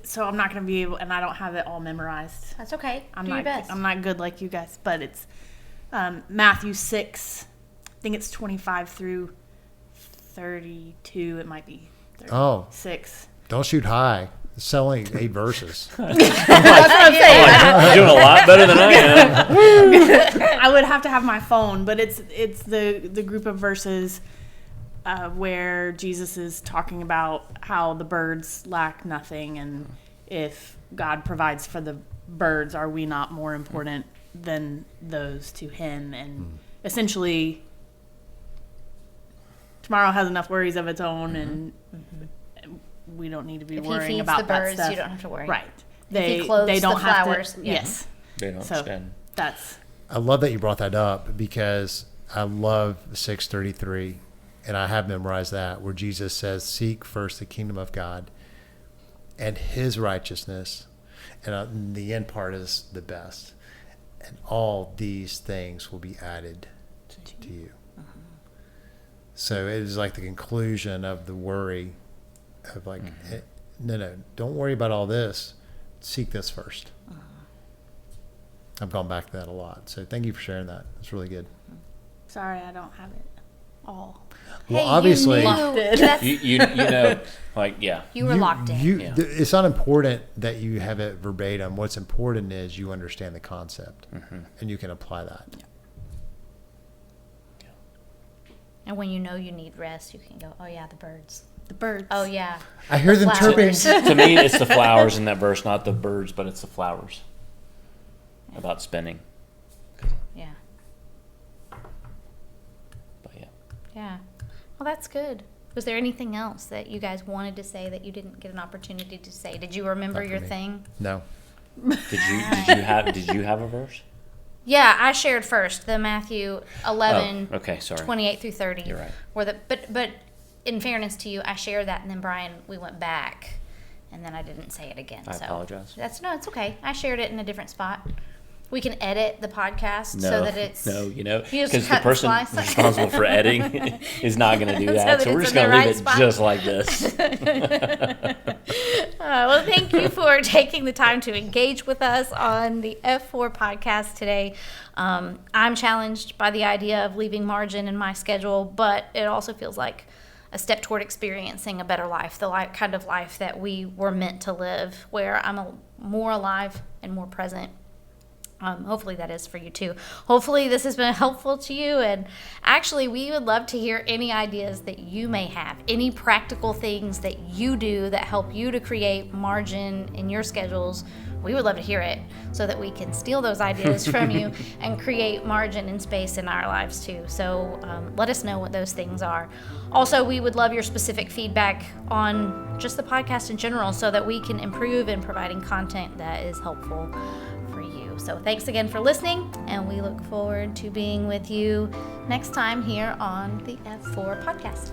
So I'm not going to be able, and I don't have it all memorized. That's okay. I'm Do not. your best. I'm not good like you guys, but it's Matthew 6. I think it's 25 through 32. It might be 36. Oh, don't shoot high. It's only 8 verses. That's what I'm saying. You're doing a lot better than I am. I would have to have my phone, but it's the group of verses where Jesus is talking about how the birds lack nothing, and if God provides for the birds, are we not more important than those to Him? And essentially, tomorrow has enough worries of its own, and we don't need to be If he worrying feeds about the birds, that stuff. you don't have to worry. Right? If he clothes they don't the have flowers, to. yeah. Yes. They don't So spend. that's. I love that you brought that up because I love 6:33, and I have memorized that, where Jesus says, "Seek first the kingdom of God and His righteousness," and the end part is the best, and all these things will be added to you. So it is like the conclusion of the worry of like, no, don't worry about all this. Seek this first. I've gone back to that a lot. So thank you for sharing that. It's really good. Sorry, I don't have it all. Well, Hey, obviously, you knew. That's- You know, like, yeah. you were locked in. Yeah. It's not important that you have it verbatim. What's important is you understand the concept and you can apply that. And when you know you need rest, you can go, oh, yeah, the birds. The birds. Oh, yeah. I hear them chirping. Flowers. To me, it's the flowers in that verse, not the birds, but it's the flowers. About spinning. Yeah. But yeah. Yeah. Well, that's good. Was there anything else that you guys wanted to say that you didn't get an opportunity to say? Did you remember Not for your me. thing? No. Did you have a verse? Yeah, I shared first the Matthew 11, Oh, okay, sorry. 28 through 30. You're right. But in fairness to you, I shared that, and then Brian, we went back, and then I didn't say it again. I so apologize. It's okay. I shared it in a different spot. We can edit the podcast No, so that it's you just because the cut and person slice. responsible for editing is not going to do So that. that So we're it's just in going the to leave right it spot. just like this. Well, thank you for taking the time to engage with us on the F4 podcast today. I'm challenged by the idea of leaving margin in my schedule, but it also feels like a step toward experiencing a better life, the kind of life that we were meant to live, where I'm more alive and more present Hopefully that is for you too. Hopefully this has been helpful to you. And actually, we would love to hear any ideas that you may have, any practical things that you do that help you to create margin in your schedules. We would love to hear it so that we can steal those ideas from you and create margin and space in our lives too. So let us know what those things are. Also, we would love your specific feedback on just the podcast in general so that we can improve in providing content that is helpful for you. So thanks again for listening, and we look forward to being with you next time here on the F4 podcast.